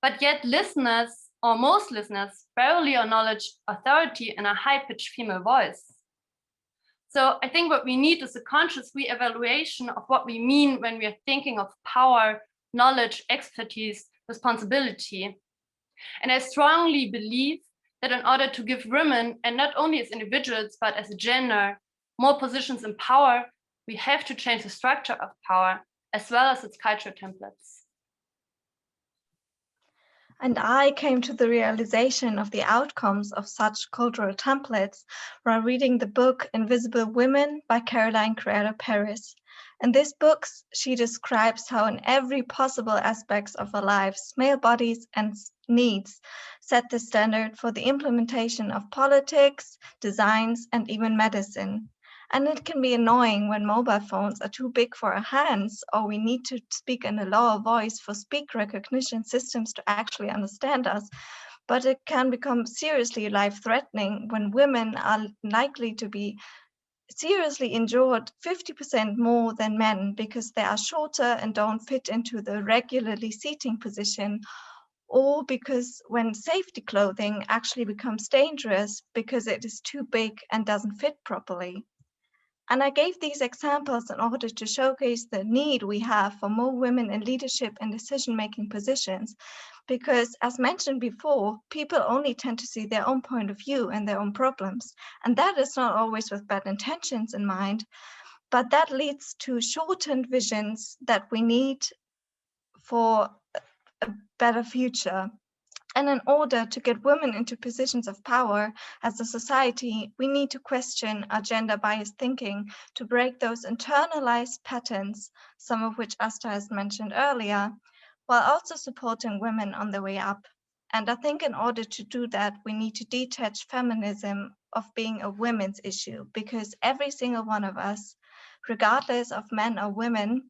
But yet listeners, or most listeners, barely acknowledge authority in a high-pitched female voice. So I think what we need is a conscious re-evaluation of what we mean when we are thinking of power, knowledge, expertise, responsibility. And I strongly believe that in order to give women, and not only as individuals, but as a gender, more positions in power, we have to change the structure of power as well as its cultural templates. And I came to the realization of the outcomes of such cultural templates while reading the book Invisible Women by Caroline Criado Perez. In this book, she describes how in every possible aspects of our lives, male bodies and needs set the standard for the implementation of politics, designs, and even medicine. And it can be annoying when mobile phones are too big for our hands, or we need to speak in a lower voice for speech recognition systems to actually understand us. But it can become seriously life-threatening when women are likely to be seriously injured 50% more than men because they are shorter and don't fit into the regularly seating position, or because when safety clothing actually becomes dangerous because it is too big and doesn't fit properly. And I gave these examples in order to showcase the need we have for more women in leadership and decision-making positions, because as mentioned before, people only tend to see their own point of view and their own problems. And that is not always with bad intentions in mind, but that leads to shortened visions that we need for a better future. And in order to get women into positions of power as a society, we need to question our gender-biased thinking to break those internalized patterns, some of which Asta has mentioned earlier, while also supporting women on the way up. And I think in order to do that, we need to detach feminism of being a women's issue, because every single one of us, regardless of men or women,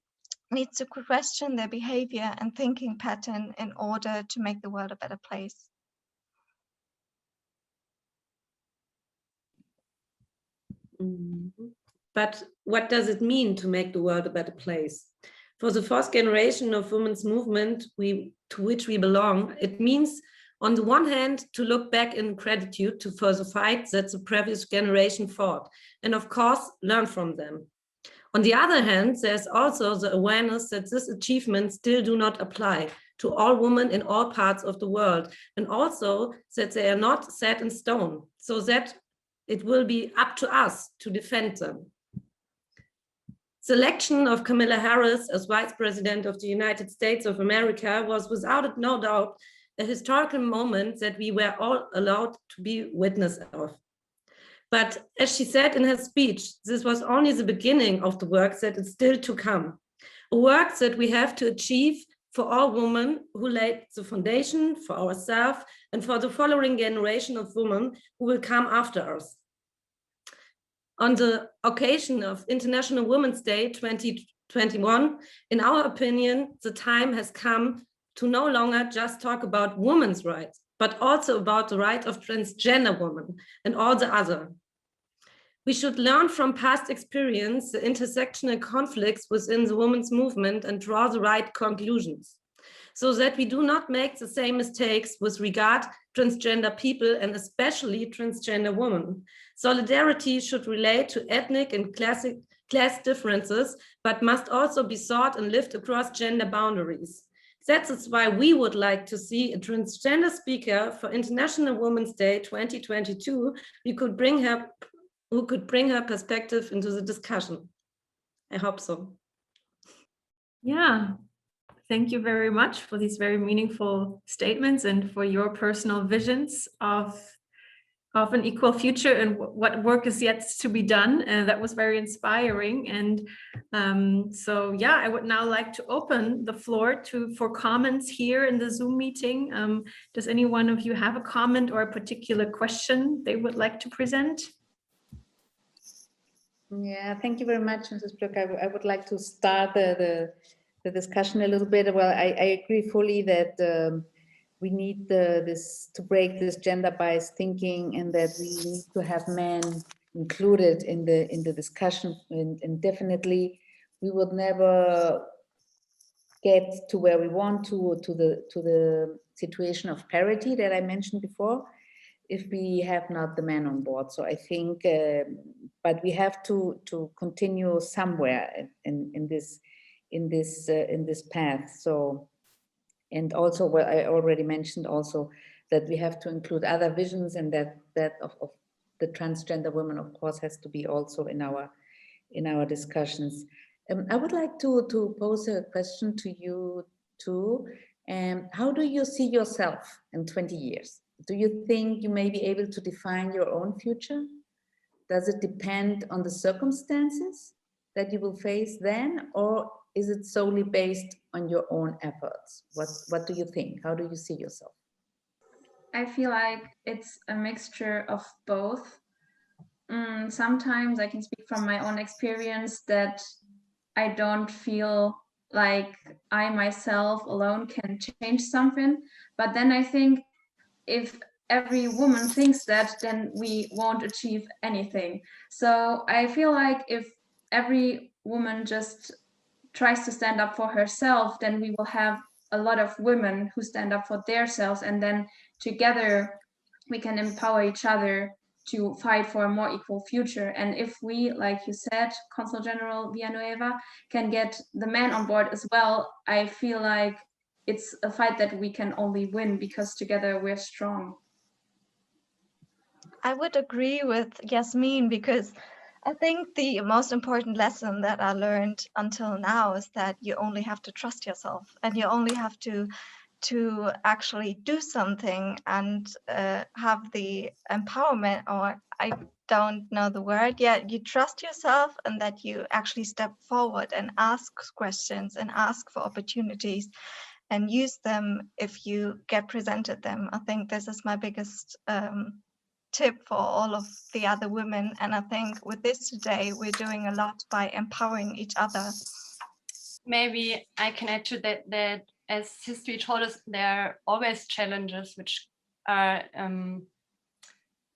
needs to question their behavior and thinking pattern in order to make the world a better place. But what does it mean to make the world a better place? For the fourth generation of women's movement to which we belong, it means on the one hand to look back in gratitude for the fight that the previous generation fought, and of course learn from them. On the other hand, there's also the awareness that this achievement still do not apply to all women in all parts of the world, and also that they are not set in stone, so that it will be up to us to defend them. The election of Kamala Harris as Vice President of the United States of America was without no doubt a historical moment that we were all allowed to be witness of. But as she said in her speech, this was only the beginning of the work that is still to come. A work that we have to achieve for all women who laid the foundation for ourselves and for the following generation of women who will come after us. On the occasion of International Women's Day 2021, in our opinion, the time has come to no longer just talk about women's rights, but also about the right of transgender women and all the other. We should learn from past experience, the intersectional conflicts within the women's movement, and draw the right conclusions, so that we do not make the same mistakes with regard to transgender people and especially transgender women. Solidarity should relate to ethnic and class differences, but must also be sought and lived across gender boundaries. That is why we would like to see a transgender speaker for International Women's Day 2022 who could bring her perspective into the discussion. I hope so. Yeah, thank you very much for these very meaningful statements and for your personal visions of an equal future and what work is yet to be done. And that was very inspiring. And so, yeah, I would now like to open the floor for comments here in the Zoom meeting. Does any one of you have a comment or a particular question they would like to present? Yeah, thank you very much, Mrs. Blöck. I would like to start the discussion a little bit. Well, I agree fully that we need this to break this gender-biased thinking, and that we need to have men included in the discussion. And definitely, we would never get to where we want to the situation of parity that I mentioned before, if we have not the men on board. So I think, but we have to continue somewhere in this path. So, and also, well, I already mentioned also that we have to include other visions, and that of the transgender women, of course, has to be also in our discussions. I would like to pose a question to you too. How do you see yourself in 20 years? Do you think you may be able to define your own future? Does it depend on the circumstances that you will face then, or is it solely based on your own efforts? What do you think? How do you see yourself? I feel like it's a mixture of both. Sometimes I can speak from my own experience that I don't feel like I myself alone can change something. But then I think if every woman thinks that, then we won't achieve anything. So I feel like if every woman just tries to stand up for herself, then we will have a lot of women who stand up for themselves, and then together we can empower each other to fight for a more equal future. And if we, like you said, Consul General Villanueva, can get the men on board as well, I feel like it's a fight that we can only win, because together we're strong. I would agree with Yasmine, because I think the most important lesson that I learned until now is that you only have to trust yourself, and you only have to actually do something and have the empowerment, or I don't know the word yet. You trust yourself, and that you actually step forward and ask questions and ask for opportunities and use them if you get presented them. I think this is my biggest tip for all of the other women. And I think with this today, we're doing a lot by empowering each other. Maybe I can add to that as history told us, there are always challenges which are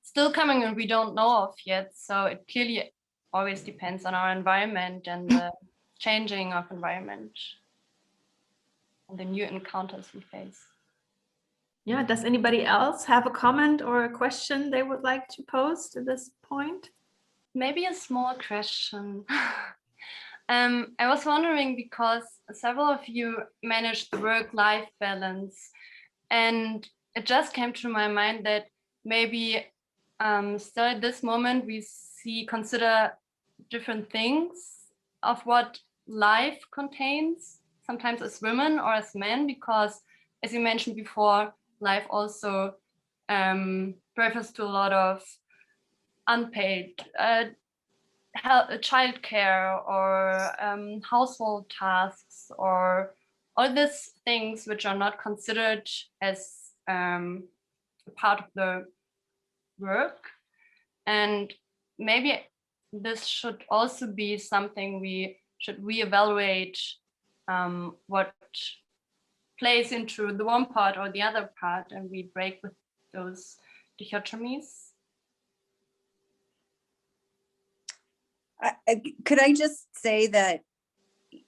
still coming and we don't know of yet. So it clearly always depends on our environment and the changing of environment and the new encounters we face. Yeah, does anybody else have a comment or a question they would like to pose to this point? Maybe a small question. I was wondering, because several of you manage the work-life balance, and it just came to my mind that maybe still at this moment we consider different things of what life contains, sometimes as women or as men, because as you mentioned before, life also refers to a lot of unpaid childcare or household tasks, or all these things which are not considered as part of the work. And maybe this should also be something we should reevaluate, what plays into the one part or the other part, and we break with those dichotomies. Could I just say that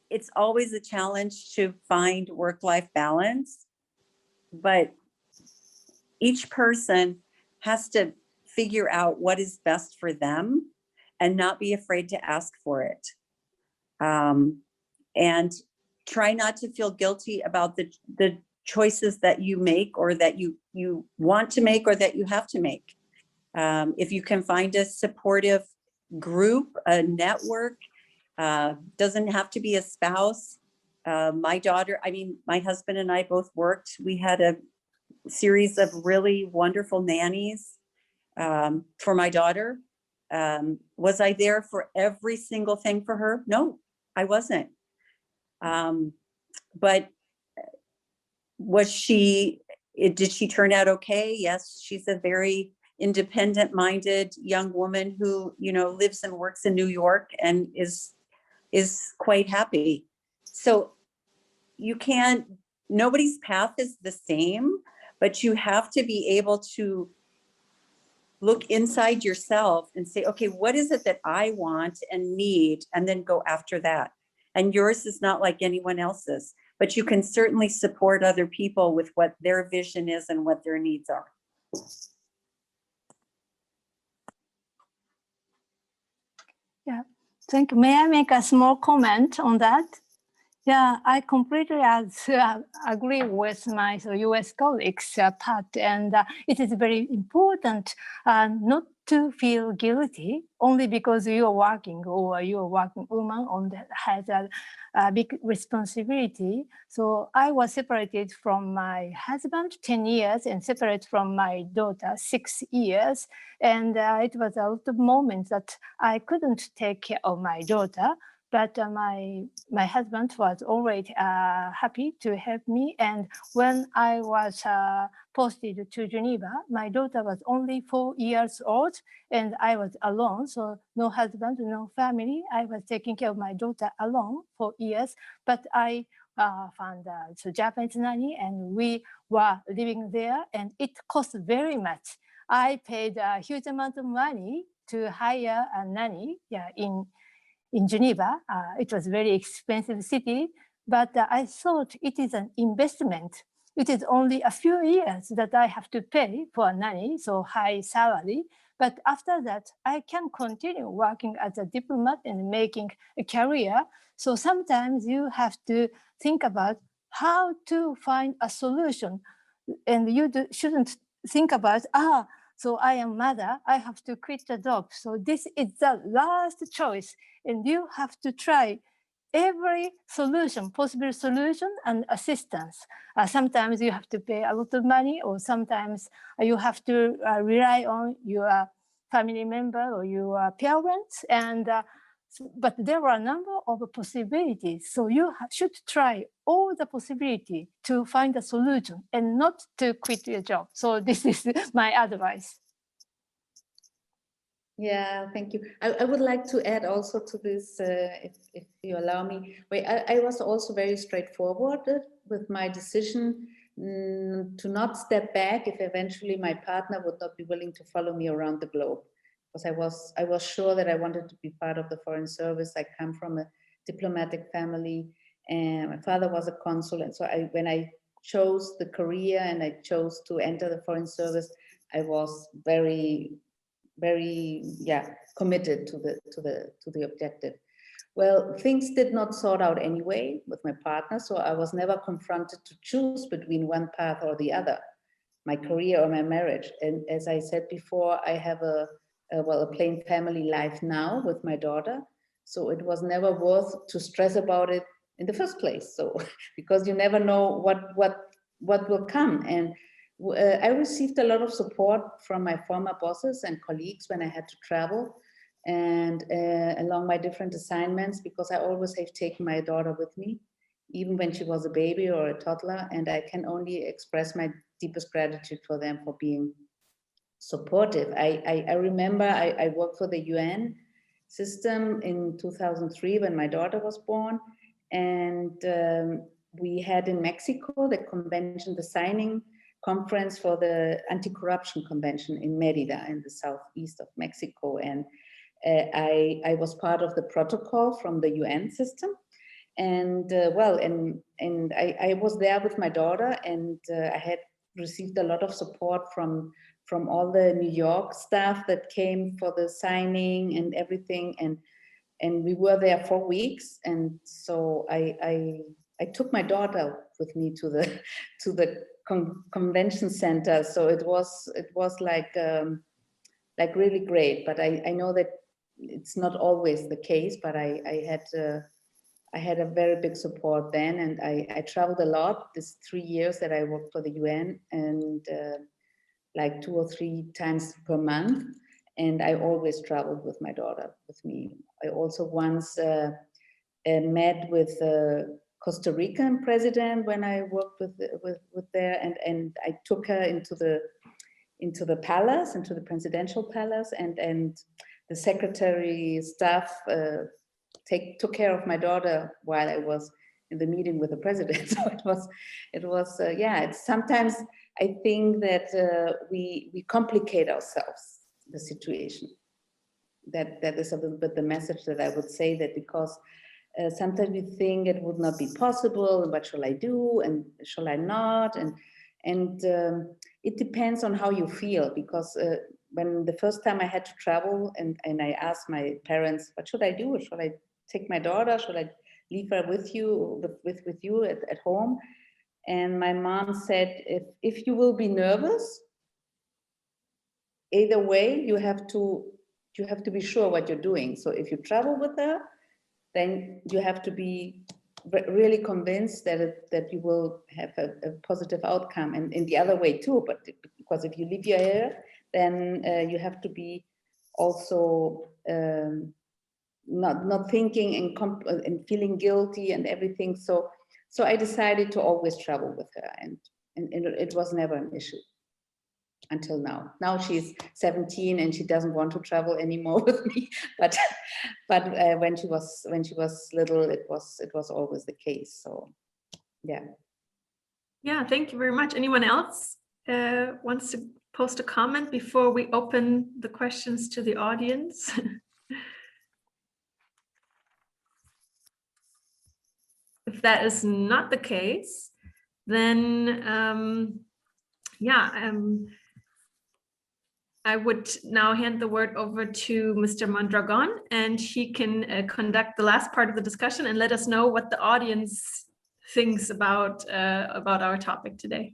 it's always a challenge to find work-life balance, but each person has to figure out what is best for them and not be afraid to ask for it. And try not to feel guilty about the choices that you make or that you want to make or that you have to make. If you can find a supportive group, a network, doesn't have to be a spouse. My husband and I both worked. We had a series of really wonderful nannies for my daughter. Was I there for every single thing for her? No, I wasn't. But did she turn out okay? Yes, she's a very independent-minded young woman who, lives and works in New York and is quite happy. So nobody's path is the same, but you have to be able to look inside yourself and say, okay, what is it that I want and need? And then go after that. And yours is not like anyone else's, but you can certainly support other people with what their vision is and what their needs are. Yeah, thank you. May I make a small comment on that? Yeah, I completely agree with my US colleagues' part, and it is very important not to feel guilty only because you are working or you are working woman has a big responsibility. So I was separated from my husband 10 years and separate from my daughter 6 years. And it was a lot of moments that I couldn't take care of my daughter. But my husband was always happy to help me. And when I was posted to Geneva, my daughter was only 4 years old and I was alone. So no husband, no family. I was taking care of my daughter alone for years. But I found a Japanese nanny and we were living there and it cost very much. I paid a huge amount of money to hire a nanny in Geneva. It was a very expensive city, but I thought it is an investment. It is only a few years that I have to pay for a nanny, so high salary. But after that, I can continue working as a diplomat and making a career. So sometimes you have to think about how to find a solution. And you shouldn't think about, so I am mother, I have to quit the job. So this is the last choice. And you have to try every solution, possible solution and assistance. Sometimes you have to pay a lot of money or sometimes you have to rely on your family member or your parents. But there are a number of possibilities. So you should try all the possibility to find a solution and not to quit your job. So this is my advice. Yeah, thank you. I would like to add also to this, if you allow me. I was also very straightforward with my decision to not step back if eventually my partner would not be willing to follow me around the globe. Because I was sure that I wanted to be part of the Foreign Service. I come from a diplomatic family and my father was a consul. And so when I chose the career and I chose to enter the Foreign Service, I was very committed to the objective. Well, things did not sort out anyway with my partner, so I was never confronted to choose between one path or the other, my career or my marriage. And as I said before, I have a plain family life now with my daughter, so it was never worth to stress about it in the first place. So because you never know what will come. And I received a lot of support from my former bosses and colleagues when I had to travel and along my different assignments, because I always have taken my daughter with me, even when she was a baby or a toddler. And I can only express my deepest gratitude for them for being supportive. I remember I worked for the UN system in 2003 when my daughter was born. And we had in Mexico the convention, the signing conference for the Anti-Corruption Convention in Mérida in the southeast of Mexico. And I was part of the protocol from the UN system. And I was there with my daughter, and I had received a lot of support from all the New York staff that came for the signing and everything. And we were there 4 weeks. And so I took my daughter with me to the convention center. So it was like really great. But I know that it's not always the case, but I had a very big support then, and I traveled a lot this 3 years that I worked for the UN, and like 2 or 3 times per month. And I always traveled with my daughter with me. I also once met with the Costa Rican president when I worked with there, and I took her into the palace, into the presidential palace, and the secretary staff took care of my daughter while I was in the meeting with the president. So it was yeah. It's sometimes I think that we complicate ourselves the situation. That is a little bit the message that I would say, that because sometimes we think it would not be possible, and what shall I do, and shall I not, and it depends on how you feel, because when the first time I had to travel and I asked my parents, what should I do? Should I take my daughter? Should I leave her with you at home? And my mom said, if you will be nervous, either way, you have to be sure what you're doing. So if you travel with her, then you have to be really convinced that you will have a positive outcome, and in the other way too. But because if you leave your hair, then you have to be also not thinking and feeling guilty and everything. So I decided to always travel with her, and it was never an issue until now. Now she's 17 and she doesn't want to travel anymore with me. But when she was little, it was always the case. So yeah. Yeah, thank you very much. Anyone else wants to post a comment before we open the questions to the audience? If that is not the case, then I would now hand the word over to Mr. Mondragon, and he can conduct the last part of the discussion and let us know what the audience thinks about our topic today.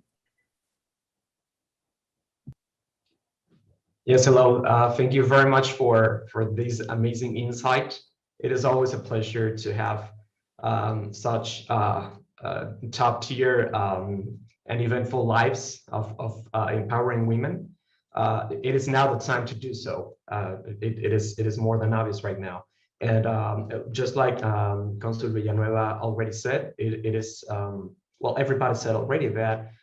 Yes, hello. Thank you very much for this amazing insight. It is always a pleasure to have such top tier and eventful lives of empowering women. It is now the time to do so. It is more than obvious right now. And just like Consul Villanueva already said, it is, well, everybody said already that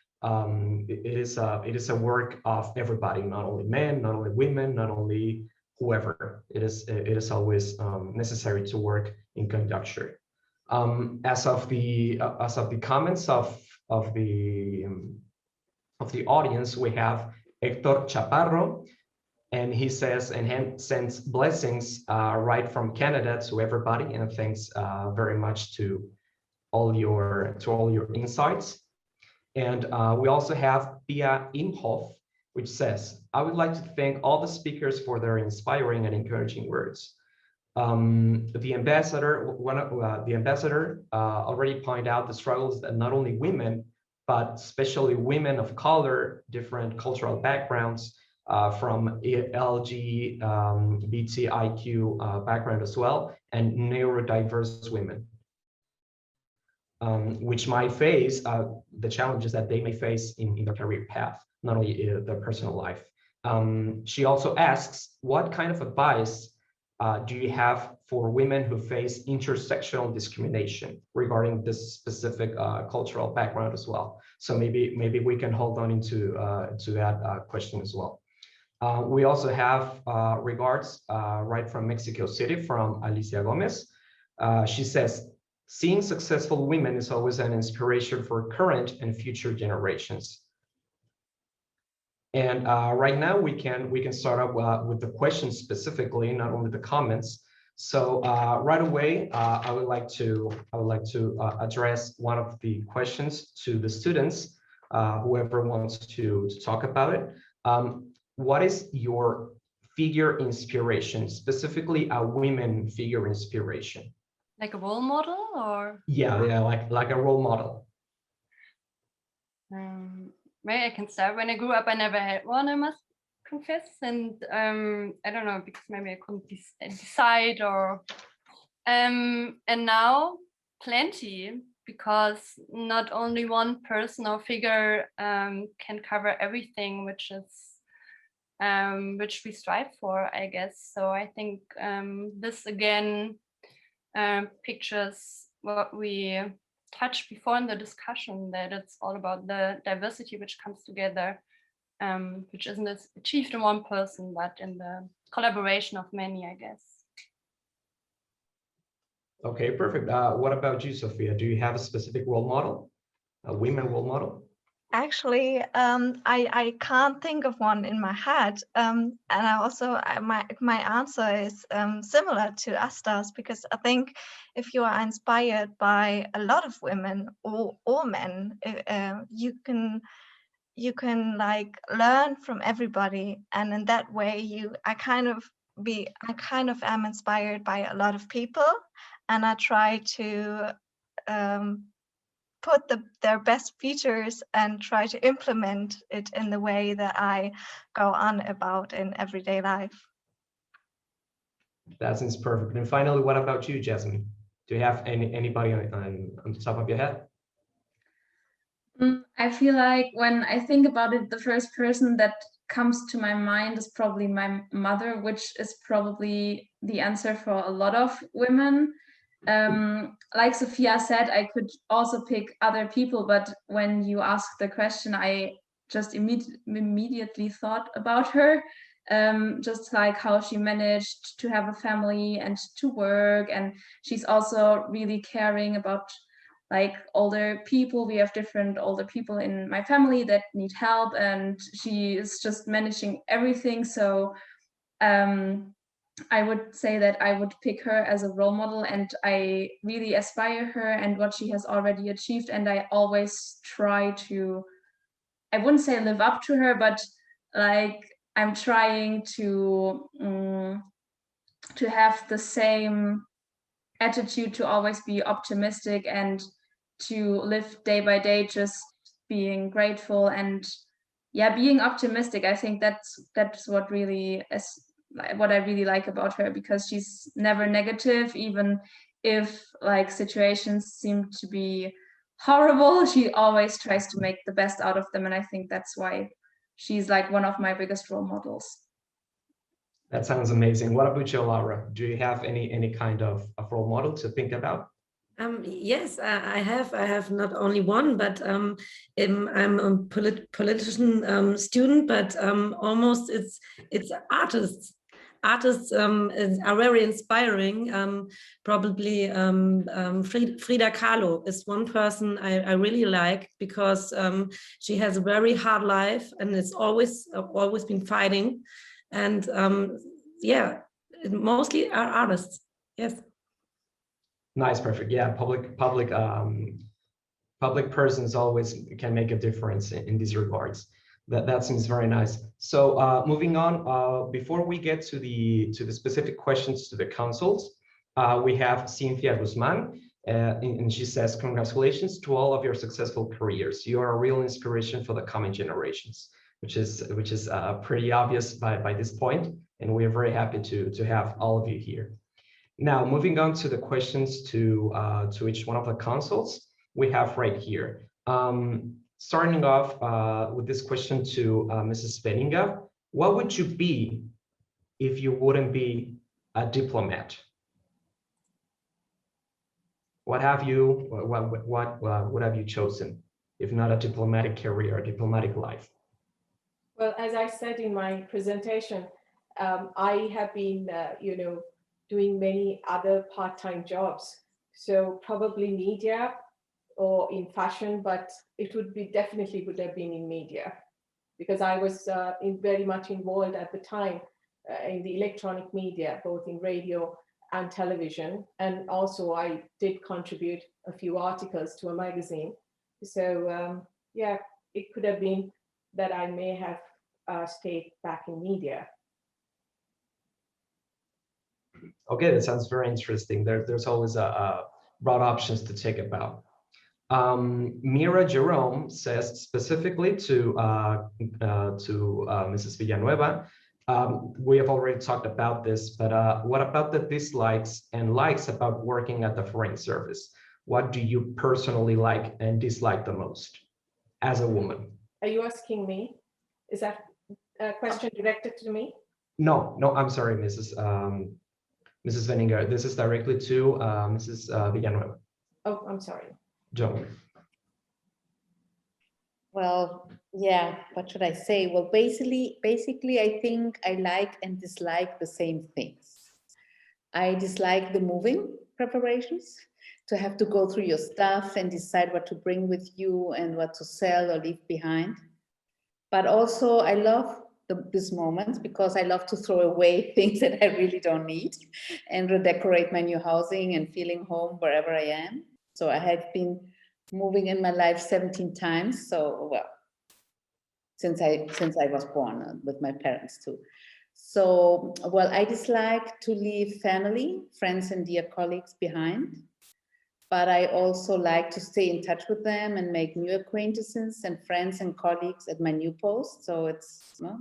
it is a work of everybody, not only men, not only women, not only whoever. It is always necessary to work in conjunction. As of the comments of the audience, we have Hector Chaparro, and he says and sends blessings right from Canada to everybody, and thanks very much to all your insights. And we also have Pia Imhoff, which says, I would like to thank all the speakers for their inspiring and encouraging words. The ambassador already pointed out the struggles that not only women, but especially women of color, different cultural backgrounds, from LGBTIQ background as well, and neurodiverse women, which might face the challenges that they may face in their career path, not only their personal life. She also asks, what kind of advice do you have for women who face intersectional discrimination regarding this specific cultural background as well? So maybe we can hold on into that question as well. We also have regards right from Mexico City from Alicia Gomez. She says, Seeing successful women is always an inspiration for current and future generations. And right now we can start up with the questions specifically, not only the comments. So right away, I would like to address one of the questions to the students, whoever wants to talk about it. What is your figure inspiration, specifically a women figure inspiration? Like a role model, or? Yeah, like a role model. Maybe I can start. When I grew up, I never had one, I must confess. And I don't know, because maybe I couldn't decide, or and now plenty, because not only one person or figure can cover everything, which we strive for, I guess. So I think this again pictures what we touched before in the discussion, that it's all about the diversity which comes together, which isn't achieved in one person, but in the collaboration of many, I guess. Okay, perfect. What about you, Sophia? Do you have a specific role model, a women role model? Actually, I can't think of one in my head, and I also my answer is similar to Asta's, because I think if you are inspired by a lot of women or men, you can like learn from everybody, and in that way I kind of am inspired by a lot of people, and I try to put their best features and try to implement it in the way that I go on about in everyday life. That seems perfect. And finally, what about you, Yasmine? Do you have anybody on the top of your head? I feel like when I think about it, the first person that comes to my mind is probably my mother, which is probably the answer for a lot of women. Like Sophia said, I could also pick other people, but when you asked the question, I just immediately thought about her, just like how she managed to have a family and to work, and she's also really caring about like older people. We have different older people in my family that need help, and she is just managing everything. So I would say that I would pick her as a role model, and I really aspire her and what she has already achieved. And I always try to, I wouldn't say live up to her, but like I'm trying to have the same attitude, to always be optimistic and to live day by day, just being grateful and being optimistic. I think that's what I really like about her, because she's never negative, even if like situations seem to be horrible, she always tries to make the best out of them, and I think that's why she's like one of my biggest role models. That sounds amazing. What about you, Laura? Do you have any kind of role model to think about? Yes, I have not only one, but I'm a politician student, but almost it's artists. Artists are very inspiring. Probably Frida Kahlo is one person I really like, because she has a very hard life and it's always been fighting. And mostly are artists. Yes. Nice, perfect. Yeah, public persons always can make a difference in these regards. That seems very nice. So moving on, before we get to the specific questions to the consuls, we have Cynthia Guzman, and she says, "Congratulations to all of your successful careers. You are a real inspiration for the coming generations," which is pretty obvious by this point, and we are very happy to have all of you here. Now, moving on to the questions to each one of the consuls, we have right here. Starting off with this question to Mrs. Benninga, what would you be if you wouldn't be a diplomat? What have you chosen if not a diplomatic career, a diplomatic life? Well, as I said in my presentation, I have been, doing many other part-time jobs. So probably media or in fashion, but it definitely would have been in media, because I was very much involved at the time in the electronic media, both in radio and television. And also I did contribute a few articles to a magazine. So yeah, it could have been that I may have stayed back in media. Okay, that sounds very interesting. There's always a broad options to take about. Mira Jerome says specifically to Mrs. Villanueva, we have already talked about this, but what about the dislikes and likes about working at the Foreign Service? What do you personally like and dislike the most as a woman? Are you asking me? Is that a question directed to me? No, I'm sorry, Mrs. Weininger. This is directly to Mrs. Villanueva. Oh, I'm sorry. Joan. Well, yeah, what should I say? Well, basically, I think I like and dislike the same things. I dislike the moving preparations, to have to go through your stuff and decide what to bring with you and what to sell or leave behind. But also I love these moments because I love to throw away things that I really don't need and redecorate my new housing and feeling home wherever I am. So I have been moving in my life 17 times. So, well, since I was born with my parents too. So, well, I dislike to leave family, friends and dear colleagues behind, but I also like to stay in touch with them and make new acquaintances and friends and colleagues at my new post. So it's, you know,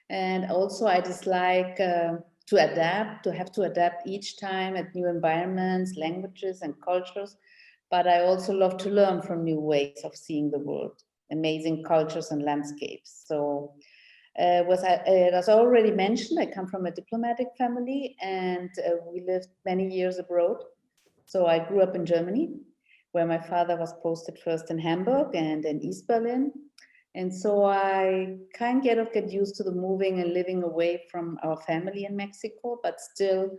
and also I dislike to have to adapt each time at new environments, languages and cultures. But I also love to learn from new ways of seeing the world, amazing cultures and landscapes. So as I already mentioned, I come from a diplomatic family and we lived many years abroad. So I grew up in Germany, where my father was posted first in Hamburg and in East Berlin. And so I kind of get used to the moving and living away from our family in Mexico, but still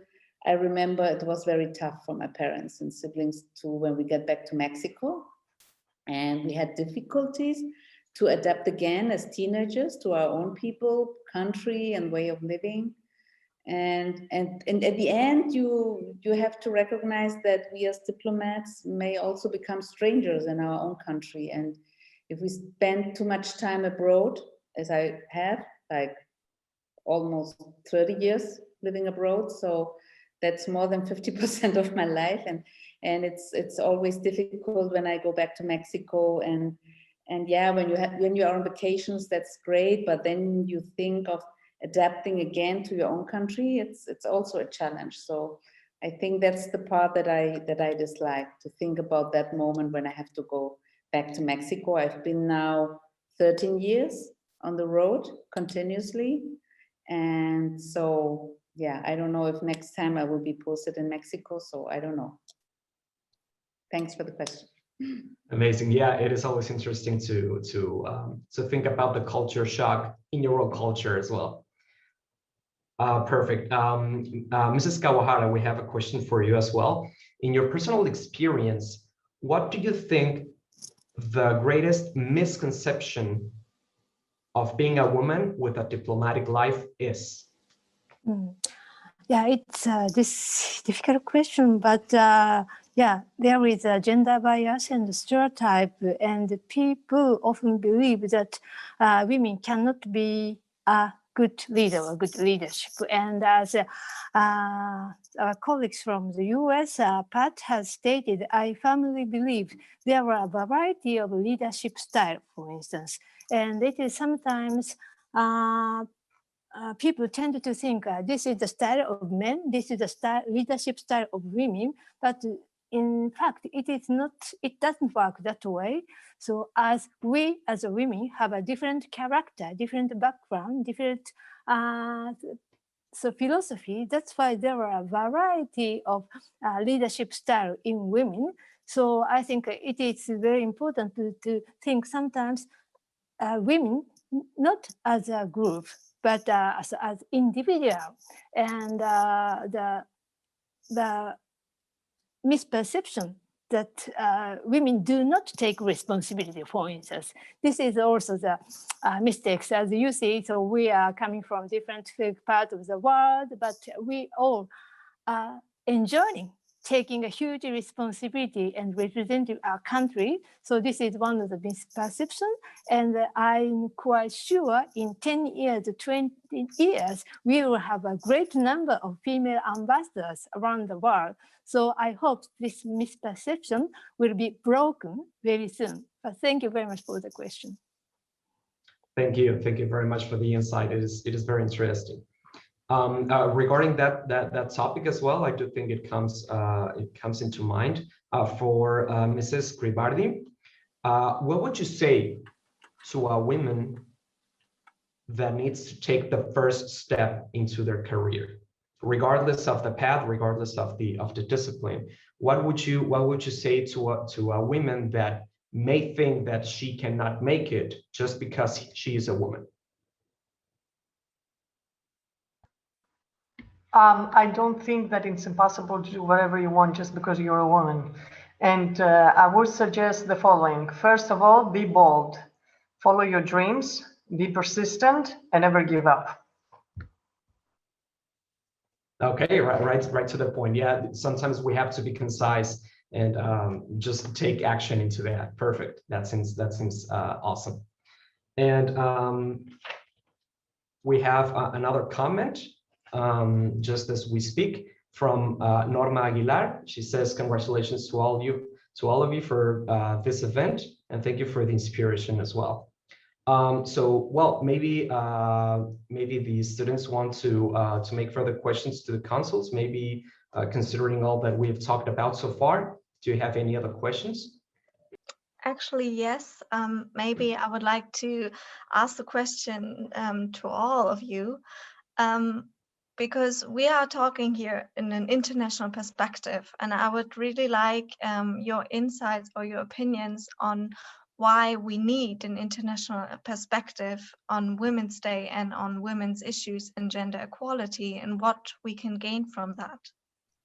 I remember it was very tough for my parents and siblings too when we get back to Mexico. And we had difficulties to adapt again as teenagers to our own people, country and way of living. And at the end, you have to recognize that we as diplomats may also become strangers in our own country. And if we spend too much time abroad, as I have, like almost 30 years living abroad, so that's more than 50% of my life. And it's always difficult when I go back to Mexico and yeah, when you are on vacations, that's great, but then you think of adapting again to your own country, it's also a challenge. So I think that's the part that I dislike, to think about that moment when I have to go back to Mexico. I've been now 13 years on the road continuously. And so, yeah, I don't know if next time I will be posted in Mexico, so I don't know. Thanks for the question. Amazing. Yeah, it is always interesting to think about the culture shock in your own culture as well. Perfect. Mrs. Kawahara, we have a question for you as well. In your personal experience, what do you think the greatest misconception of being a woman with a diplomatic life is? Yeah, it's this difficult question, but yeah, there is a gender bias and stereotype, and people often believe that women cannot be a good leader or good leadership. And as our colleagues from the US, Pat has stated, I firmly believe there are a variety of leadership style, for instance, and it is sometimes people tend to think this is the style of men, this is the leadership style of women, but in fact, it is not. It doesn't work that way. So as we as women have a different character, different background, different philosophy, that's why there are a variety of leadership style in women. So I think it is very important to think sometimes women not as a group, but as individual, and misperception that women do not take responsibility, for instance. This is also the mistakes, as you see. So we are coming from different parts of the world, but we all are enjoying taking a huge responsibility and representing our country. So this is one of the misperceptions. And I'm quite sure in 10 years, 20 years, we will have a great number of female ambassadors around the world. So I hope this misperception will be broken very soon. But thank you very much for the question. Thank you very much for the insight. It is very interesting. Regarding that topic as well, I do think it comes into mind for Mrs. Gribardi. What would you say to a woman that needs to take the first step into their career, regardless of the path, regardless of the discipline? What would you say to a woman that may think that she cannot make it just because she is a woman? I don't think that it's impossible to do whatever you want just because you're a woman. And I would suggest the following. First of all, be bold. Follow your dreams, be persistent, and never give up. Okay, right to the point. Yeah, sometimes we have to be concise and just take action into that. Perfect. That seems awesome. And we have another comment. Just as we speak, from Norma Aguilar. She says, congratulations to all of you for this event, and thank you for the inspiration as well. So, well, maybe the students want to make further questions to the consuls, maybe considering all that we've talked about so far. Do you have any other questions? Actually, yes. Maybe I would like to ask the question to all of you. Because we are talking here in an international perspective, and I would really like your insights or your opinions on why we need an international perspective on Women's Day and on women's issues and gender equality, and what we can gain from that.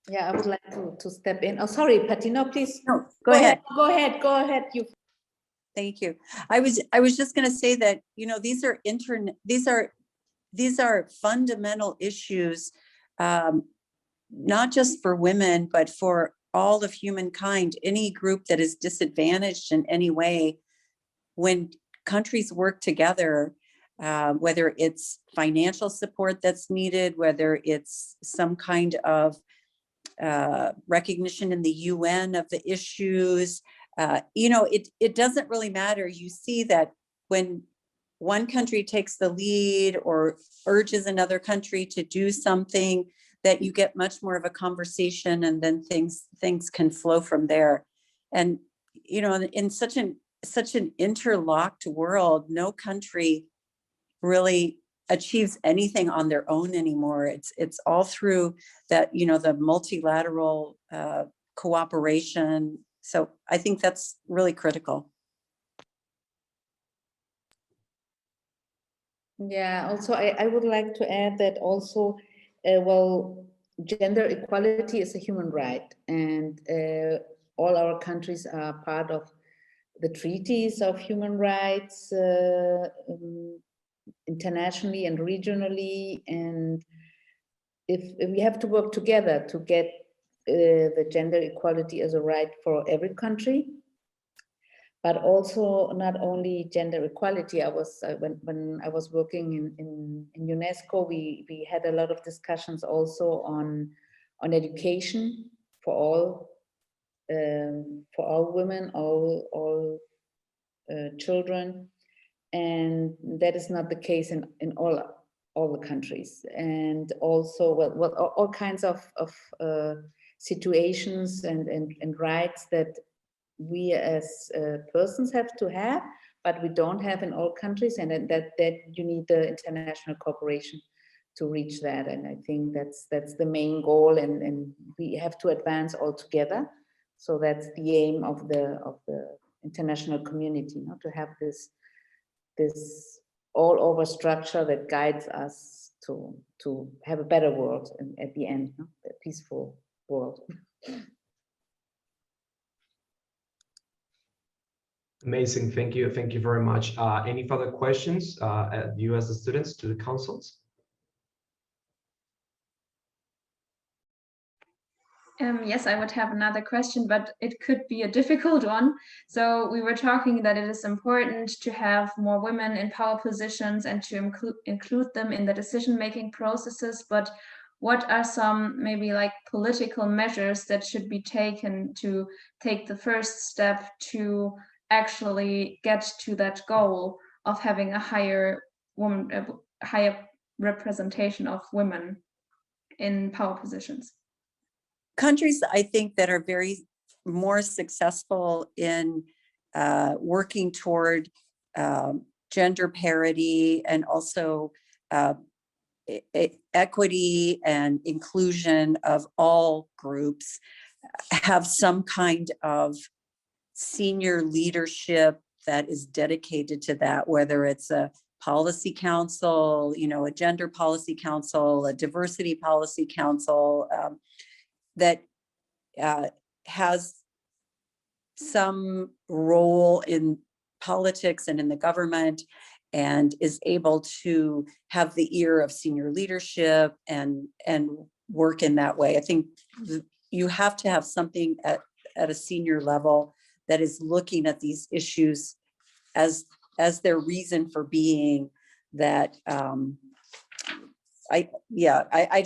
Yeah, I would like to step in. Oh, sorry, Patty, no, please. No, go ahead. Go ahead. You. Thank you. I was just going to say that, you know, these are fundamental issues, not just for women, but for all of humankind. Any group that is disadvantaged in any way, when countries work together, whether it's financial support that's needed, whether it's some kind of recognition in the UN of the issues, you know, it doesn't really matter. You see that when one country takes the lead or urges another country to do something, that you get much more of a conversation, and then things can flow from there. And, you know, in such an interlocked world, no country really achieves anything on their own anymore. It's all through that, you know, the multilateral cooperation. So I think that's really critical. Yeah, also I would like to add that also, well, gender equality is a human right, and all our countries are part of the treaties of human rights internationally and regionally, and if we have to work together to get the gender equality as a right for every country. But also not only gender equality. I was when I was working in UNESCO, we had a lot of discussions also on education for all women, all children, and that is not the case in all the countries. And also, well all kinds of situations and rights that we as persons have to have, but we don't have in all countries, and that you need the international cooperation to reach that. And I think that's the main goal, and we have to advance all together. So that's the aim of the international community, not to have this all over structure that guides us to have a better world, and at the end, a peaceful world. Amazing, thank you very much. Any further questions, you as the students, to the consuls? Yes, I would have another question, but it could be a difficult one. So we were talking that it is important to have more women in power positions and to include them in the decision-making processes, but what are some maybe like political measures that should be taken to take the first step to actually get to that goal of having a higher representation of women in power positions? Countries, I think, that are very more successful in working toward gender parity and also equity and inclusion of all groups have some kind of senior leadership that is dedicated to that, whether it's a policy council, a gender policy council, a diversity policy council, that has some role in politics and in the government and is able to have the ear of senior leadership and work in that way. I think you have to have something at a senior level that is looking at these issues as their reason for being, that I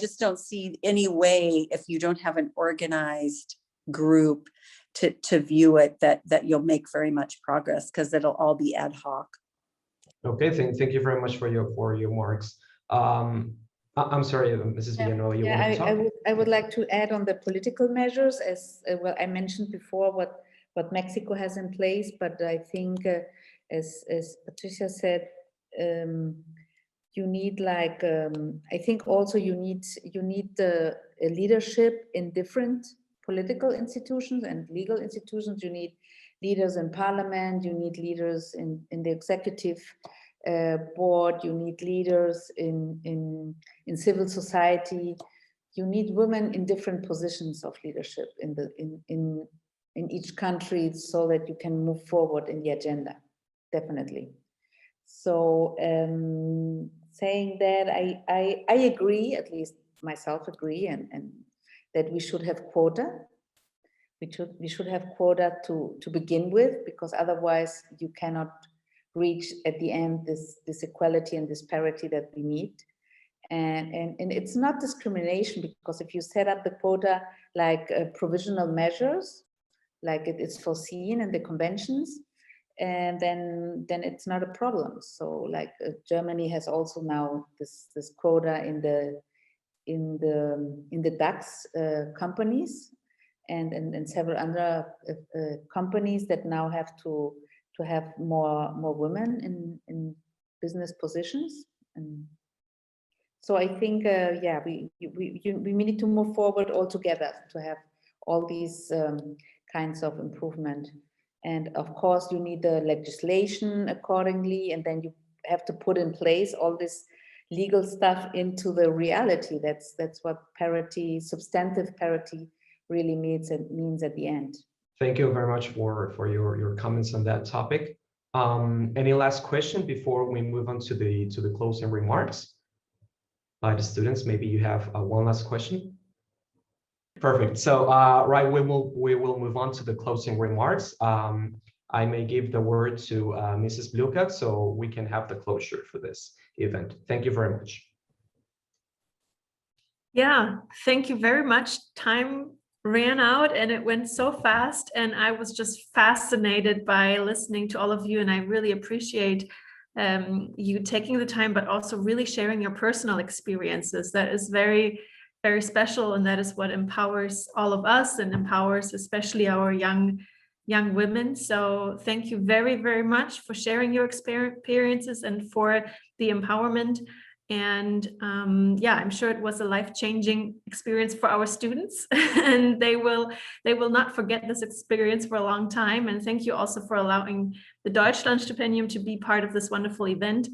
just don't see any way, if you don't have an organized group to view it, that you'll make very much progress, because it'll all be ad hoc. Okay, thank you very much for your remarks. I'm sorry, Mrs. Villanueva, you want to talk? I would like to add on the political measures, as well. I mentioned before what Mexico has in place, but I think, as Patricia said, you need I think also you need the leadership in different political institutions and legal institutions. You need leaders in parliament, you need leaders in the executive board, you need leaders in civil society. You need women in different positions of leadership in each country, so that you can move forward in the agenda, definitely. So saying that, I agree, at least myself agree, and that we should have quota. We should have quota to begin with, because otherwise you cannot reach at the end this equality and this parity that we need. And it's not discrimination, because if you set up the quota like provisional measures, like it is foreseen in the conventions, and then it's not a problem. So like Germany has also now this quota in the DAX companies, and several other companies that now have to have more women in business positions. And so I think we need to move forward all together to have all these kinds of improvement. And of course, you need the legislation accordingly, and then you have to put in place all this legal stuff into the reality. That's what parity, substantive parity, really means at the end. Thank you very much for your comments on that topic. Any last question before we move on to the closing remarks by the students? Maybe you have one last question. Perfect. So right, we will move on to the closing remarks. I may give the word to Mrs. Bluka, so we can have the closure for this event. Thank you very much. Yeah, thank you very much. Time ran out and it went so fast, and I was just fascinated by listening to all of you, and I really appreciate you taking the time, but also really sharing your personal experiences. That is very, very special, and that is what empowers all of us and empowers especially our young women. So thank you very, very much for sharing your experiences and for the empowerment. And yeah, I'm sure it was a life-changing experience for our students, and they will not forget this experience for a long time. And thank you also for allowing the Deutschlandstipendium to be part of this wonderful event.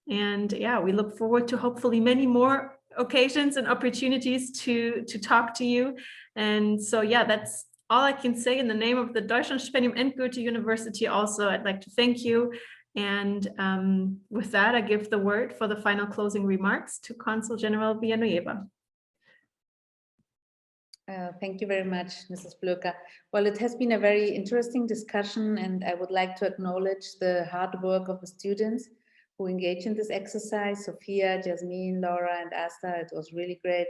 And yeah, we look forward to hopefully many more occasions and opportunities to talk to you. And so yeah, that's all I can say in the name of the Deutschlandstipendium and Goethe University also, I'd like to thank you. And with that, I give the word for the final closing remarks to Consul General Villanueva. Thank you very much, Mrs. Blöker. Well, it has been a very interesting discussion, and I would like to acknowledge the hard work of the students who engage in this exercise. Sophia, Yasmine, Laura, and Asta, it was really great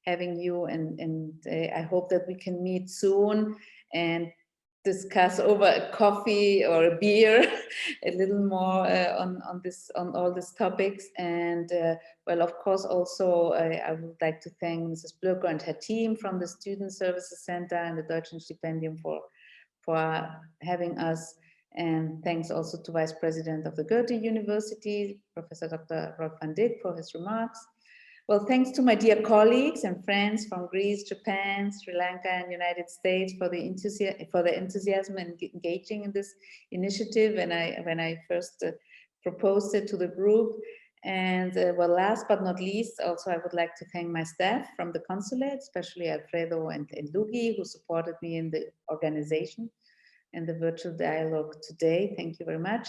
having you, and I hope that we can meet soon and discuss over a coffee or a beer a little more on all these topics. And well, of course, also I would like to thank Mrs. Blöker and her team from the Student Services Center and the Deutschlandstipendium for having us. And thanks also to Vice President of the Goethe University, Professor Dr. Rolf van Dijk, for his remarks. Well, thanks to my dear colleagues and friends from Greece, Japan, Sri Lanka, and United States for the enthusiasm and engaging in this initiative when I first proposed it to the group. And well, last but not least, also I would like to thank my staff from the consulate, especially Alfredo and Lugi, who supported me in the organization and the virtual dialogue today. Thank you very much.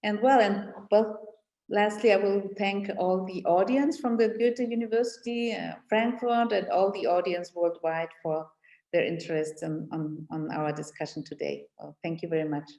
And well, lastly, I will thank all the audience from the Goethe University, Frankfurt, and all the audience worldwide for their interest on our discussion today. Well, thank you very much.